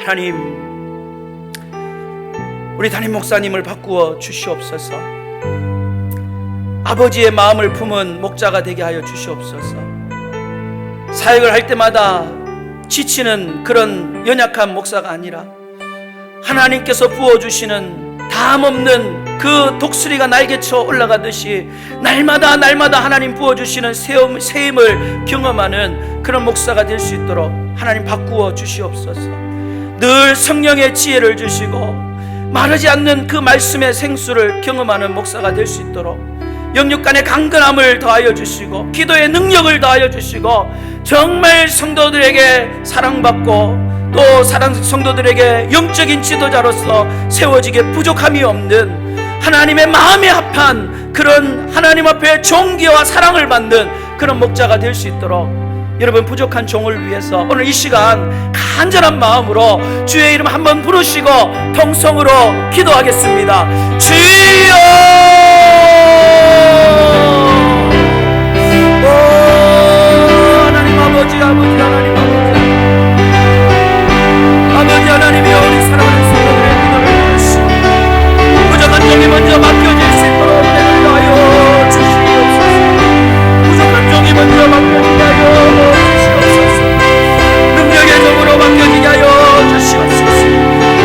[SPEAKER 1] 하나님, 우리 담임 목사님을 바꾸어 주시옵소서. 아버지의 마음을 품은 목자가 되게 하여 주시옵소서. 사역을 할 때마다 지치는 그런 연약한 목사가 아니라 하나님께서 부어주시는 담없는 그 독수리가 날개쳐 올라가듯이 날마다 하나님 부어주시는 새 힘을 경험하는 그런 목사가 될 수 있도록 하나님 바꾸어 주시옵소서. 늘 성령의 지혜를 주시고 마르지 않는 그 말씀의 생수를 경험하는 목사가 될 수 있도록 영육간의 강건함을 더하여 주시고 기도의 능력을 더하여 주시고 정말 성도들에게 사랑받고 또 성도들에게 영적인 지도자로서 세워지게 부족함이 없는 하나님의 마음에 합한 그런 하나님 앞에 존귀와 사랑을 받는 그런 목자가 될 수 있도록 여러분 부족한 종을 위해서 오늘 이 시간 간절한 마음으로 주의 이름 한번 부르시고 통성으로 기도하겠습니다. 주여! 하나님 아버지 하나님이여 우리 사랑하는 성도들의 기도를 들으시고 부족한 종이 먼저 맡겨질 수 있도록 은혜를 더하여 주시옵소서. 부족한 종이 먼저 맡겨지게 하여 주시옵소서. 능력의 종으로 맡겨지게 하여 주시옵소서.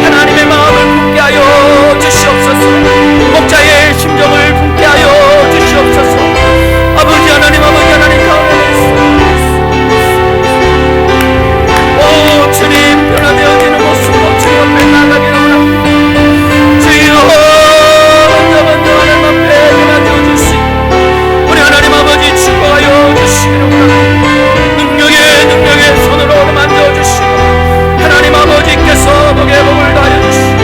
[SPEAKER 1] 하나님의 마음을 품게 하여 주시옵소서. 목자의 심정을 품게 하여 주시옵소서. 아버지 하나님 가운데 오 주님 변화되어지는 모습으로 주 옆에 나가기를 원합니다. 주여 먼저 하나님 앞에 변화되어 주시고 우리 하나님 아버지 축복하여 주시기를 원합니다. 능력의 손으로 만져주시고 하나님 아버지께서 복의 복을 다하여 주시고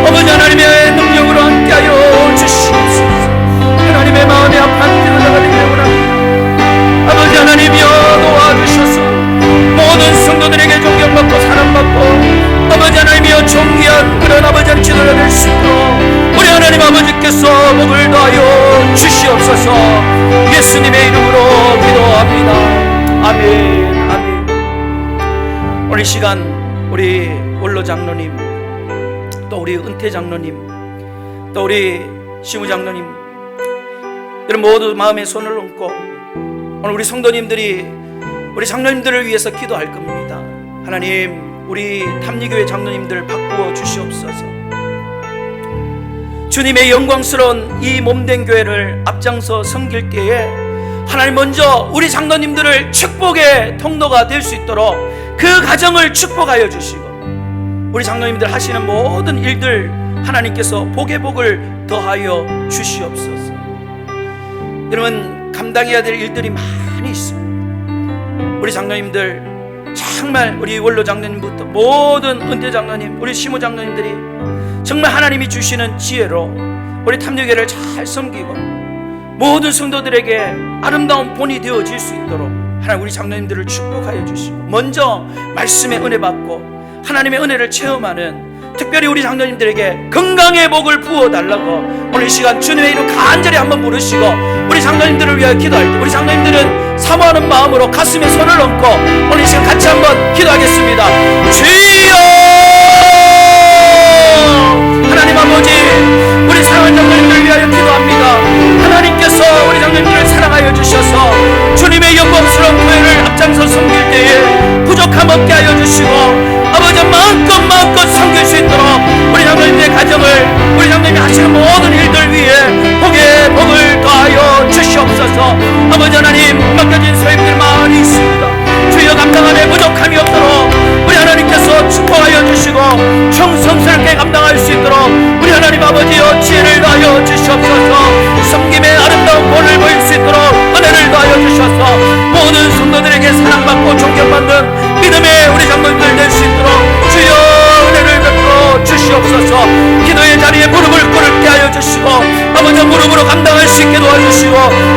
[SPEAKER 1] 아버지 하나님의 능력으로 함께하여 주시옵소서. 하나님의 마음에 합한 기도자가 되기를 원합니다. 아버지 하나님이여 도와주셔서 모든 성도들에게 존경받고 사랑받고 아버지 하나님이여 존귀한 그런 아버지 하나님 지도자 될 수 있도록 우리 하나님 아버지께서 복을 더하여 주시옵소서. 예수님의 이름으로 기도합니다. 아멘. 아멘. 오늘 이 시간 우리 원로 장로님, 또 우리 은퇴 장로님, 또 우리 시무 장로님, 여러분 모두 마음에 손을 얹고 오늘 우리 성도님들이 우리 장로님들을 위해서 기도할 겁니다. 하나님, 우리 탐리교회 장로님들 바꾸어 주시옵소서. 주님의 영광스러운 이 몸된 교회를 앞장서 섬길 때에 하나님 먼저 우리 장로님들을 축복의 통로가 될 수 있도록 그 가정을 축복하여 주시고, 우리 장로님들 하시는 모든 일들 하나님께서 복의 복을 더하여 주시옵소서. 여러분, 감당해야 될 일들이 많이 있습니다. 우리 장로님들 정말 우리 원로 장로님부터 모든 은퇴 장로님, 우리 시무 장로님들이 정말 하나님이 주시는 지혜로 우리 탐욕회를 잘 섬기고 모든 성도들에게 아름다운 본이 되어질 수 있도록 하나님 우리 장로님들을 축복하여 주시고, 먼저 말씀의 은혜 받고 하나님의 은혜를 체험하는, 특별히 우리 장로님들에게 건강의 복을 부어달라고 오늘 이 시간 주님의 이름 간절히 한번 부르시고, 우리 장로님들을 위하여 기도할 때 우리 장로님들은 사모하는 마음으로 가슴에 손을 얹고 오늘 이 시간 같이 한번 기도하겠습니다. 주여! 하나님 아버지, 우리 사랑하는 장로님들을 위하여 기도합니다. 하나님께서 우리 장로님들을 사랑하여 주셔서 주님의 영광스러운 교회를 앞장서 섬길 때에 부족함 없게 하여 주시고, 아버지 마음껏 섬길 수 있도록 우리 장로님들의 가정을, 우리 장로님이 하시는 모든 일들 위해 복의 복을 더하여 주시옵소서. 아버지 하나님, 맡겨진 소임들 많이 있습니다. 주여 감당함에 부족함이 없도록 우리 하나님께서 축복하여 주시고 충성스럽게 감당할 수 있도록 우리 하나님 아버지여 지혜를 더하여 주시옵소서. 섬김의 아름다운 본을 보일 수 있도록 은혜를 더하여 주셔서 모든 성도들에게 사랑받고 존경받는 믿음의 우리 장로님들 될 수 있도록 주여 은혜를 베풀어 주시옵소서. 기도의 자리에 무릎을 꿇게 하여 주시고, 아버지 무릎으로 감당할 수 있게 도와주시고,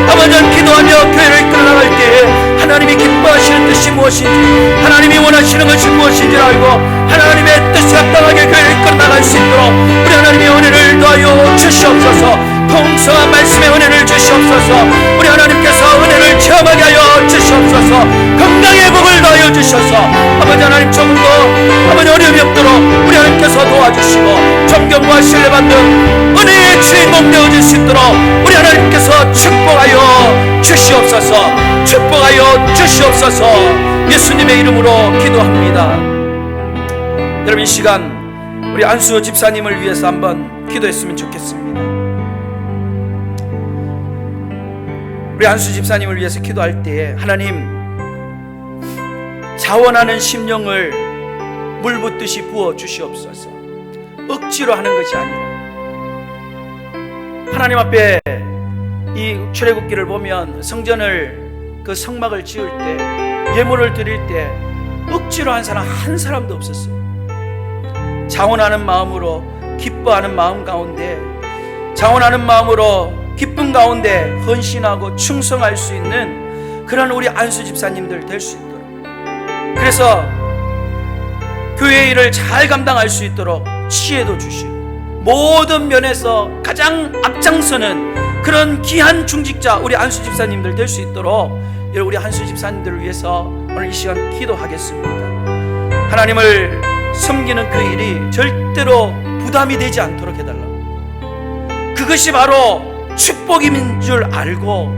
[SPEAKER 1] 아버지 기도하며 교회를 이끌어나갈 때에 하나님이 기뻐하시는 뜻이 무엇인지, 하나님이 원하시는 것이 무엇인지를 알고 하나님의 뜻에 합당하게 교회를 이끌어나갈 수 있도록 우리 하나님의 은혜를 더하여 주시옵소서. 풍성한 말씀의 은혜를 주시옵소서. 우리 하나님께서 은혜를 체험하게 하여 주시옵소서. 건강의 복을 더하여 주셔서 아버지 하나님 조금도 아버지 어려움이 없도록 우리 하나님께서 도와주시고 존경과 신뢰받는 은혜의 주인공 되어질 수 있도록 우리 하나님께서 축복하여 주시옵소서. 축복하여 주시옵소서. 예수님의 이름으로 기도합니다. 여러분, 이 시간 우리 안수 집사님을 위해서 한번 기도했으면 좋겠습니다. 우리 안수 집사님을 위해서 기도할 때에 하나님, 자원하는 심령을 물 붓듯이 부어 주시옵소서. 억지로 하는 것이 아니라 하나님 앞에 이 출애굽기를 보면 성전을 그 성막을 지을 때 예물을 드릴 때 억지로 한 사람 한 사람도 없었어요. 자원하는 마음으로, 기뻐하는 마음 가운데, 자원하는 마음으로 기쁨 가운데 헌신하고 충성할 수 있는 그런 우리 안수 집사님들 될 수 있도록, 그래서 교회 일을 잘 감당할 수 있도록 지혜도 주시고 모든 면에서 가장 앞장서는 그런 귀한 중직자 우리 안수 집사님들 될 수 있도록 우리 안수 집사님들을 위해서 오늘 이 시간 기도하겠습니다. 하나님을 섬기는 그 일이 절대로 부담이 되지 않도록 해달라고, 그것이 바로 축복인 줄 알고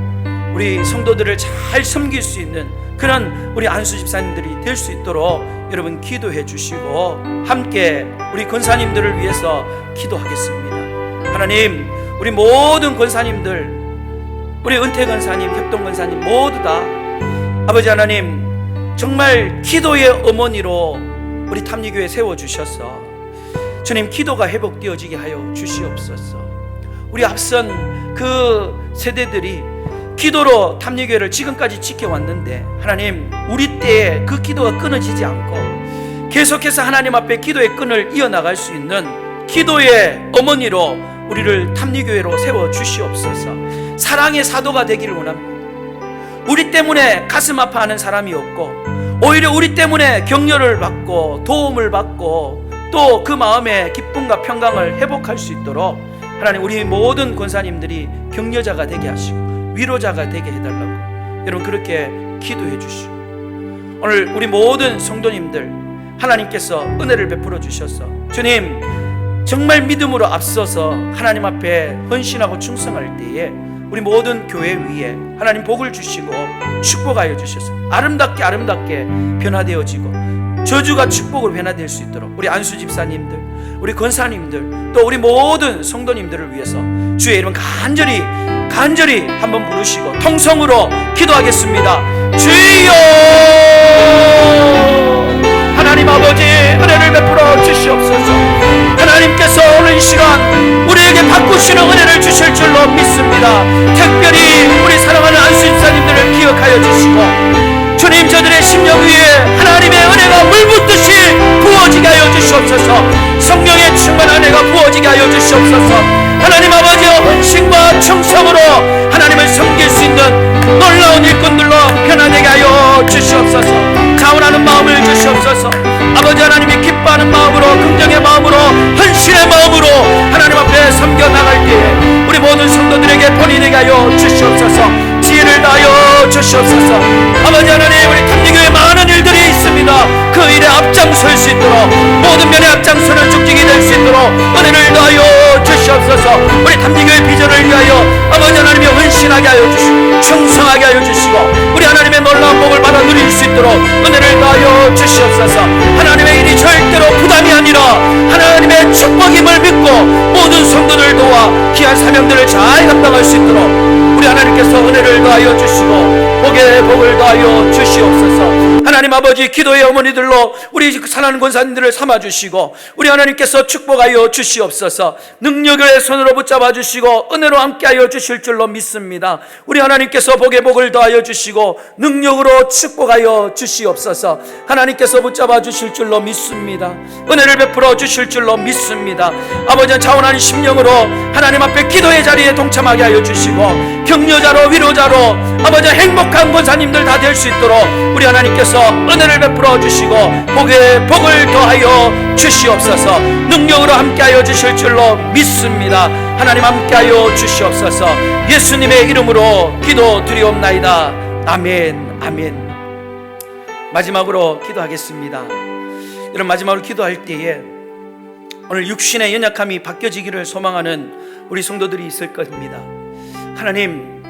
[SPEAKER 1] 우리 성도들을 잘 섬길 수 있는 그런 우리 안수 집사님들이 될 수 있도록 여러분 기도해 주시고 함께 우리 권사님들을 위해서 기도하겠습니다. 하나님, 우리 모든 권사님들, 우리 은퇴 권사님, 협동 권사님 모두 다 아버지 하나님 정말 기도의 어머니로 우리 탐리교회 세워주셔서 주님 기도가 회복되어지게 하여 주시옵소서. 우리 앞선 그 세대들이 기도로 탐리교회를 지금까지 지켜왔는데 하나님, 우리 때에 그 기도가 끊어지지 않고 계속해서 하나님 앞에 기도의 끈을 이어나갈 수 있는 기도의 어머니로 우리를 탐리교회로 세워주시옵소서. 사랑의 사도가 되기를 원합니다. 우리 때문에 가슴 아파하는 사람이 없고 오히려 우리 때문에 격려를 받고 도움을 받고 또 그 마음의 기쁨과 평강을 회복할 수 있도록 하나님, 우리 모든 권사님들이 격려자가 되게 하시고 위로자가 되게 해달라고 여러분 그렇게 기도해 주시고, 오늘 우리 모든 성도님들 하나님께서 은혜를 베풀어 주셔서 주님 정말 믿음으로 앞서서 하나님 앞에 헌신하고 충성할 때에 우리 모든 교회 위에 하나님 복을 주시고 축복하여 주셔서 아름답게 변화되어지고 저주가 축복으로 변화될 수 있도록 우리 안수 집사님들, 우리 권사님들, 또 우리 모든 성도님들을 위해서 주의 이름 간절히 한번 부르시고 통성으로 기도하겠습니다. 주여, 하나님 아버지 은혜를 베풀어 주시옵소서. 하나님께서 오늘 이 시간 우리에게 바꾸시는 은혜를 주실 줄로 믿습니다. 특별히 우리 사랑하는 안수 집사님들을 기억하여 주시고 주님, 저들의 심령 위에 하나님의 은혜가 물붓듯이 부어지게 하여 주시옵소서. 성령의 충만한 은혜가 부어지게 하여 주시옵소서. 하나님 아버지의 헌신과 충성으로 하나님을 섬길 수 있는 놀라운 일꾼들로 변화되게 하여 주시옵소서. 자원하는 마음을 주시옵소서. 아버지 하나님이 기뻐하는 마음으로, 긍정의 마음으로, 헌신의 마음으로 하나님 앞에 섬겨 나갈 때에 우리 모든 성도들에게 본이 되게 하여 주시옵소서. 지혜를 다하여 주시옵소서. 아버지 하나님, 우리 탐리교회 많은 일들이 있습니다. 그 일에 앞장설 수 있도록, 모든 면에 앞장서는 축직이 될 수 있도록 은혜를 다하여 주시옵소서. 우리 탐리교회 비전을 위하여 아버지 하나님이 헌신하게 하여 주시고 충성하게 하여 주시고 우리 하나님의 놀라운 복을 받아 누릴 수 있도록 은혜를 다하여 주시옵소서. 하나님의 일이 절대로 부담이 아니라 하나님의 축복임을 믿고 모든 성도들 도와 귀한 사명들을 잘 감당할 수 있도록 우리 하나님께서 은혜를 더하여 주시고 복에 복을 더하여 주시옵소서. 하나님 아버지, 기도의 어머니들로 우리 사랑하는 권사님들을 삼아주시고 우리 하나님께서 축복하여 주시옵소서. 능력의 손으로 붙잡아 주시고 은혜로 함께하여 주실 줄로 믿습니다. 우리 하나님께서 복에 복을 더하여 주시고 능력으로 축복하여 주시옵소서. 하나님께서 붙잡아 주실 줄로 믿습니다. 은혜를 베풀어 주실 줄로 믿습니다. 아버지, 자원하는 심령으로 하나님 앞에 기도의 자리에 동참하게 하여 주시고 격려자로, 위로자로 아버지 행복한 권사님들 다 될 수 있도록 우리 하나님께서 은혜를 베풀어 주시고 복에 복을 더하여 주시옵소서. 능력으로 함께하여 주실 줄로 믿습니다. 하나님 함께하여 주시옵소서. 예수님의 이름으로 기도 드리옵나이다. 아멘, 아멘. 마지막으로 기도하겠습니다. 여러분, 마지막으로 기도할 때에 오늘 육신의 연약함이 바뀌어지기를 소망하는 우리 성도들이 있을 겁니다. 하나님,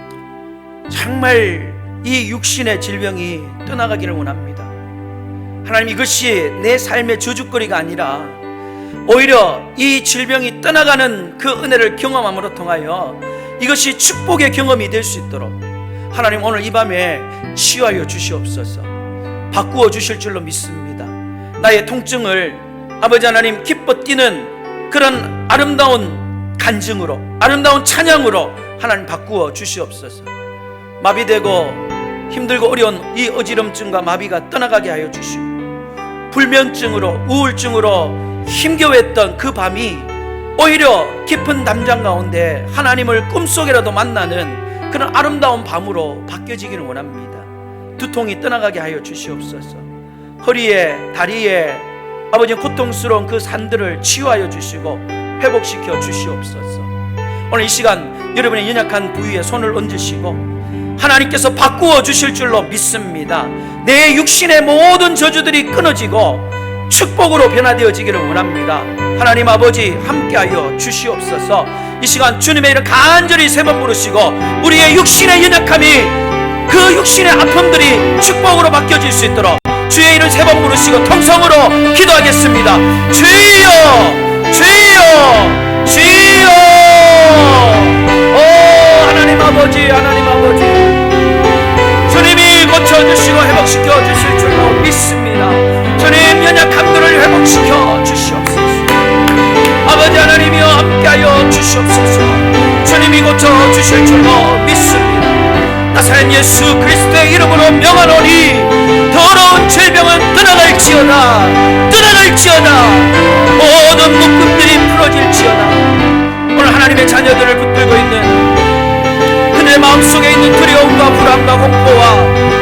[SPEAKER 1] 정말 이 육신의 질병이 떠나가기를 원합니다. 하나님, 이것이 내 삶의 저주거리가 아니라 오히려 이 질병이 떠나가는 그 은혜를 경험함으로 통하여 이것이 축복의 경험이 될 수 있도록 하나님, 오늘 이 밤에 치유하여 주시옵소서. 바꾸어 주실 줄로 믿습니다. 나의 통증을 아버지 하나님 기뻐 뛰는 그런 아름다운 간증으로, 아름다운 찬양으로 하나님 바꾸어 주시옵소서. 마비되고 힘들고 어려운 이 어지럼증과 마비가 떠나가게 하여 주시고 불면증으로, 우울증으로 힘겨워했던 그 밤이 오히려 깊은 담장 가운데 하나님을 꿈속에라도 만나는 그런 아름다운 밤으로 바뀌어지기를 원합니다. 두통이 떠나가게 하여 주시옵소서. 허리에, 다리에 아버지 고통스러운 그 산들을 치유하여 주시고 회복시켜 주시옵소서. 오늘 이 시간 여러분의 연약한 부위에 손을 얹으시고 하나님께서 바꾸어 주실 줄로 믿습니다. 내 육신의 모든 저주들이 끊어지고 축복으로 변화되어지기를 원합니다. 하나님 아버지, 함께하여 주시옵소서. 이 시간 주님의 이름 간절히 3번 부르시고 우리의 육신의 연약함이, 그 육신의 아픔들이 축복으로 바뀌어질 수 있도록 주의 이름 3번 부르시고 통성으로 기도하겠습니다. 주여, 주여, 주여. 오 하나님 아버지, 하나님 아버지, 주님이 고쳐주시고 회복시켜 주실 줄로 믿습니다. 주님, 연약함들을 회복시켜 주시옵소서. 아버지 하나님이여, 함께하여 주시옵소서. 주님이 고쳐주실 줄로 믿습니다. 나사렛 예수 그리스도의 이름으로 명하노니 더러운 질병은 떠나갈지어다, 떠나갈지어다. 모든 묶음들이 풀어질지어다. 오늘 하나님의 자녀들을 붙들고 있는 그들의 마음속에 있는 두려움과 불안과 공포와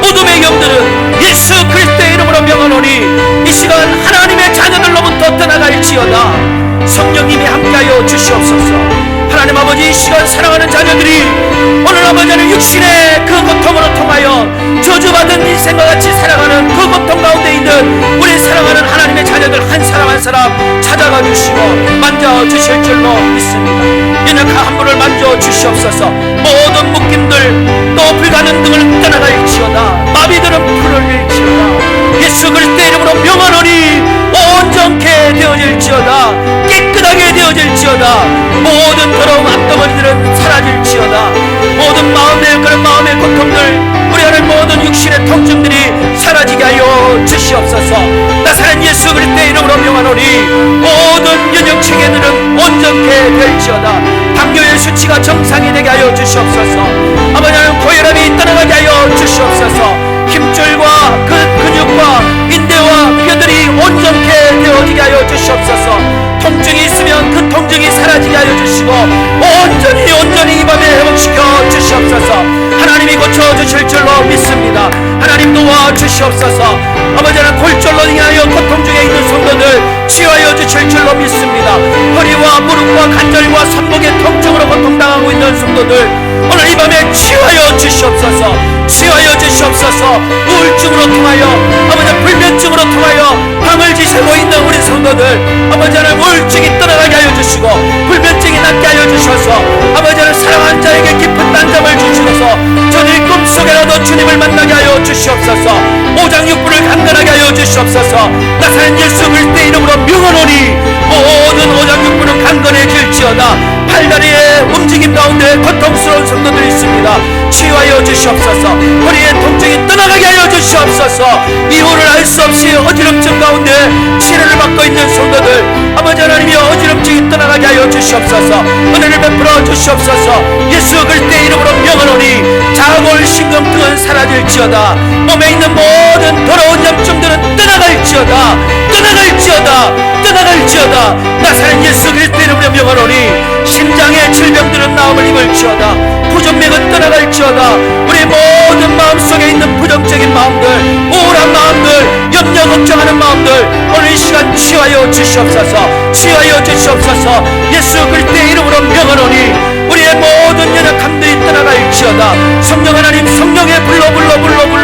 [SPEAKER 1] 어둠의 영들은 예수 그리스도의 이름으로 명하노니 이 시간 하나님의 자녀들로부터 떠나갈지어다. 성령님이 함께하여 주시옵소서. 하나님 아버지, 이 시간 사랑하는 자녀들이 오늘 아버지는 육신의 그 고통으로 통하여 저주받은 인생과 같이 살아가는 그 고통 가운데 있는 있는 우리 사랑하는 하나님의 자녀들 한 사람 한 사람 찾아가 주시고 만져주실 줄로 믿습니다. 연약한 한 분을 만져주시옵소서. 모든 묶임들 또 불가능등을 떠나갈지어다. 마비들은 풀어질지어다. 예수 그리스도의 이름으로 명하노니 온전케 되어질지어다. 깨끗하게 되어질지어다. 모든 더러운 앞덩어리들은 사라질지어다. 모든 마음의 그런 마음의 고통들, 우리 하는 모든 육신의 통증들이 사라지게 하여 주시옵소서. 나사렛 예수 그리스도의 이름으로 명하노니 모든 연역체계들은 온전케 될지어다. 당뇨의 수치가 정상이 되게 하여 주시옵소서. 아버지 하나님 고혈압이 떠나가게 하여 주시옵소서. 힘줄과 근육과 인대와 뼈들이 온전케 되어지게 하여 주시옵소서. 통증이 있으면 그 통증이 사라지게 하여 주시고 온전히 이 밤에 회복시켜 주시옵소서. 하나님이 고쳐주실 줄로 믿습니다. 하나님 도와주시옵소서. 아버지 하나님 골절로 인하여 고통 중에 있는 성도들 치유하여 주실 줄로 믿습니다. 허리와 무릎과 관절과 손목의 통증으로 고통당하고 있는 성도들 오늘 이 밤에 치유하여 주시옵소서. 치유하여 주시옵소서. 우울증으로 통하여 아버지 불면증으로 통하여 밤을 지새고 있는 우리 성도들 아버지 하나님 우울증이 떠나가게 하여 주시고 불면증이 낫게 하여 주셔서 아버지 하나님 사랑하는 자에게 깊은 단잠을 주시옵소서. 저들 꿈속에라도 주님을 만나게 하여 주시옵소서. 오장육부를 강건하게 하여 주시옵소서. 나사렛 예수 그리스도의 이름으로 명하노니 모든 오장육부는 강건해질지어다. 팔다리의 움직임 가운데 고통스러운 성도들이 있습니다. 치유하여 주시옵소서. 허리의 통증이 떠나가게 하여 주시옵소서. 이유를 알 수 없이 어지럼증 가운데 치료를 받고 있는 성도들 아버지 하나님이 어지럼증이 떠나가게 하여 주시옵소서. 은혜를 베풀어 주시옵소서. 예수 그리스도의 이름으로 명하노니 자골 신경등은 사라질지어다. 몸에 있는 모든 더러운 염증들은 떠나갈지어다. 떠나갈지어다. 나사렛 예수 그리스도의 이름으로 명하노니 심장의 질병들은 나음을 입을지어다. 부정맥은 떠나갈지어다. 우리 모든 마음속에 있는 부정적인 마음들, 우울한 마음들, 염려 걱정하는 마음들 오늘 이 시간 치유하여 주시옵소서. 치유하여 주시옵소서. 예수 그리스도의 이름으로 명하노니 우리의 모든 연약함들이 떠나갈지어다. 성령 하나님 성령의 불로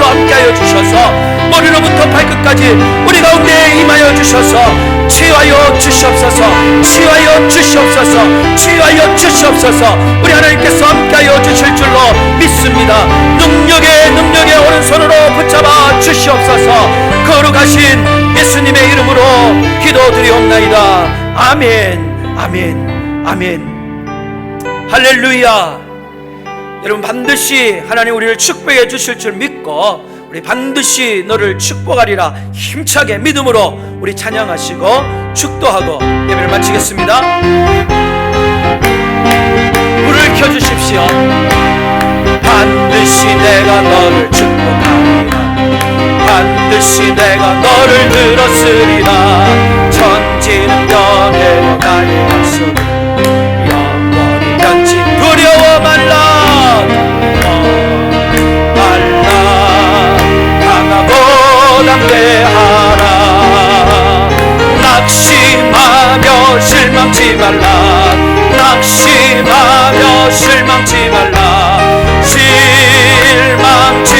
[SPEAKER 1] 함께하여 주셔서 머리로부터 발끝까지 우리 가운데 임하여 주셔서 치유하여 주시옵소서. 치유하여 주시옵소서. 치유하여 주시옵소서. 우리 하나님께서 함께하여 주실 줄로 믿습니다. 능력의 오른손으로 붙잡아 주시옵소서. 거룩하신 예수님의 이름으로 기도드리옵나이다. 아멘. 아멘. 아멘. 할렐루야. 여러분 반드시 하나님 우리를 축복해 주실 줄 믿고 우리 반드시 너를 축복하리라 힘차게 믿음으로 우리 찬양하시고 축도하고 예배를 마치겠습니다. 불을 켜주십시오. 반드시 내가 너를 축복하리라. 반드시 내가 너를 들었으리라. 천지는 변해도 나의 약속은 영원히 변치 두려워 말라. 담대하라. 낙심하며 실망치 말라. 낙심하며 실망치 말라. 실망치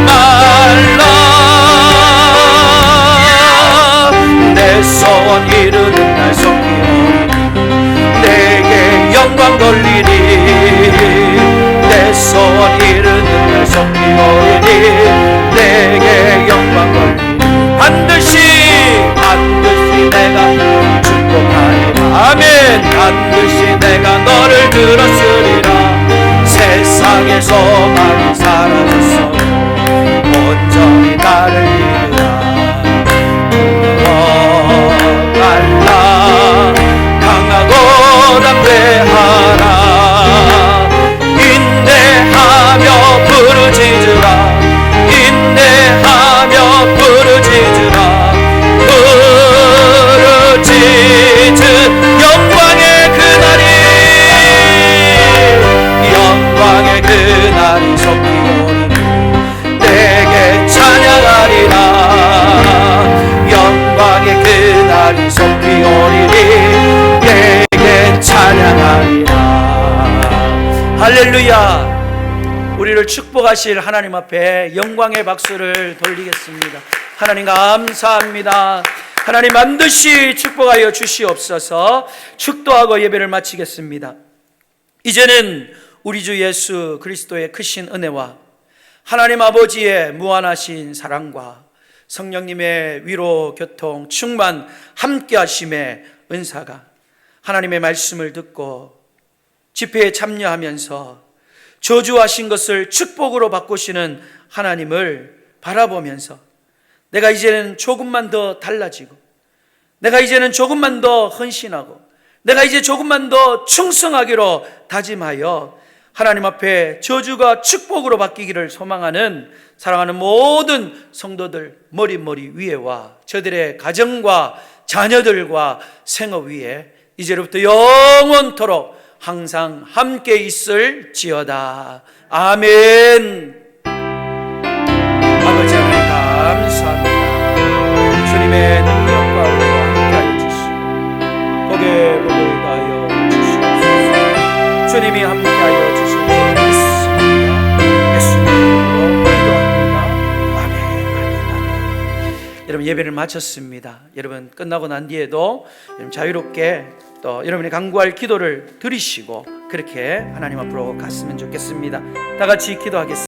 [SPEAKER 1] 말라. 내 소원 이루는 날 속이오니 내게 영광 돌리리. 내 소원 이루는 날 속이오니 내게 영광 돌리리. 반드시 내가 축복하리라. 아멘. 반드시 내가 너를 들었으리라. 세상의 소망이 사라졌어 온전히 나를 이루라. 말라. 강하고 담대하라. 인내하며 부르짖으라. 인내하며 부르짖으라. 영광의 그날이 영광의 그날이 속히오니 내게 찬양하리라. 영광의 그날이 속히오니 내게 찬양하리라. 할렐루야. 우리를 축복하실 하나님 앞에 영광의 박수를 돌리겠습니다. 하나님 감사합니다. 하나님 반드시 축복하여 주시옵소서. 축도하고 예배를 마치겠습니다. 이제는 우리 주 예수 그리스도의 크신 은혜와 하나님 아버지의 무한하신 사랑과 성령님의 위로, 교통, 충만, 함께 하심의 은사가 하나님의 말씀을 듣고 집회에 참여하면서 저주하신 것을 축복으로 바꾸시는 하나님을 바라보면서 내가 이제는 조금만 더 달라지고, 내가 이제는 조금만 더 헌신하고, 내가 이제 조금만 더 충성하기로 다짐하여 하나님 앞에 저주가 축복으로 바뀌기를 소망하는 사랑하는 모든 성도들 머리 위에와 저들의 가정과 자녀들과 생업 위에 이제로부터 영원토록 항상 함께 있을지어다. 아멘. 아버지 하나님 감사합니다. 주님의 능력과 은혜와 함께하여 주시고 복에 복을 다하여 주시옵소서. 주님이 함께하여 주시고 믿습니다. 예수님으로 기도합니다. 아멘. 여러분 예배를 마쳤습니다. 여러분 끝나고 난 뒤에도 여러분 자유롭게 또 여러분이 간구할 기도를 드리시고 그렇게 하나님 앞으로 갔으면 좋겠습니다. 다 같이 기도하겠습니다.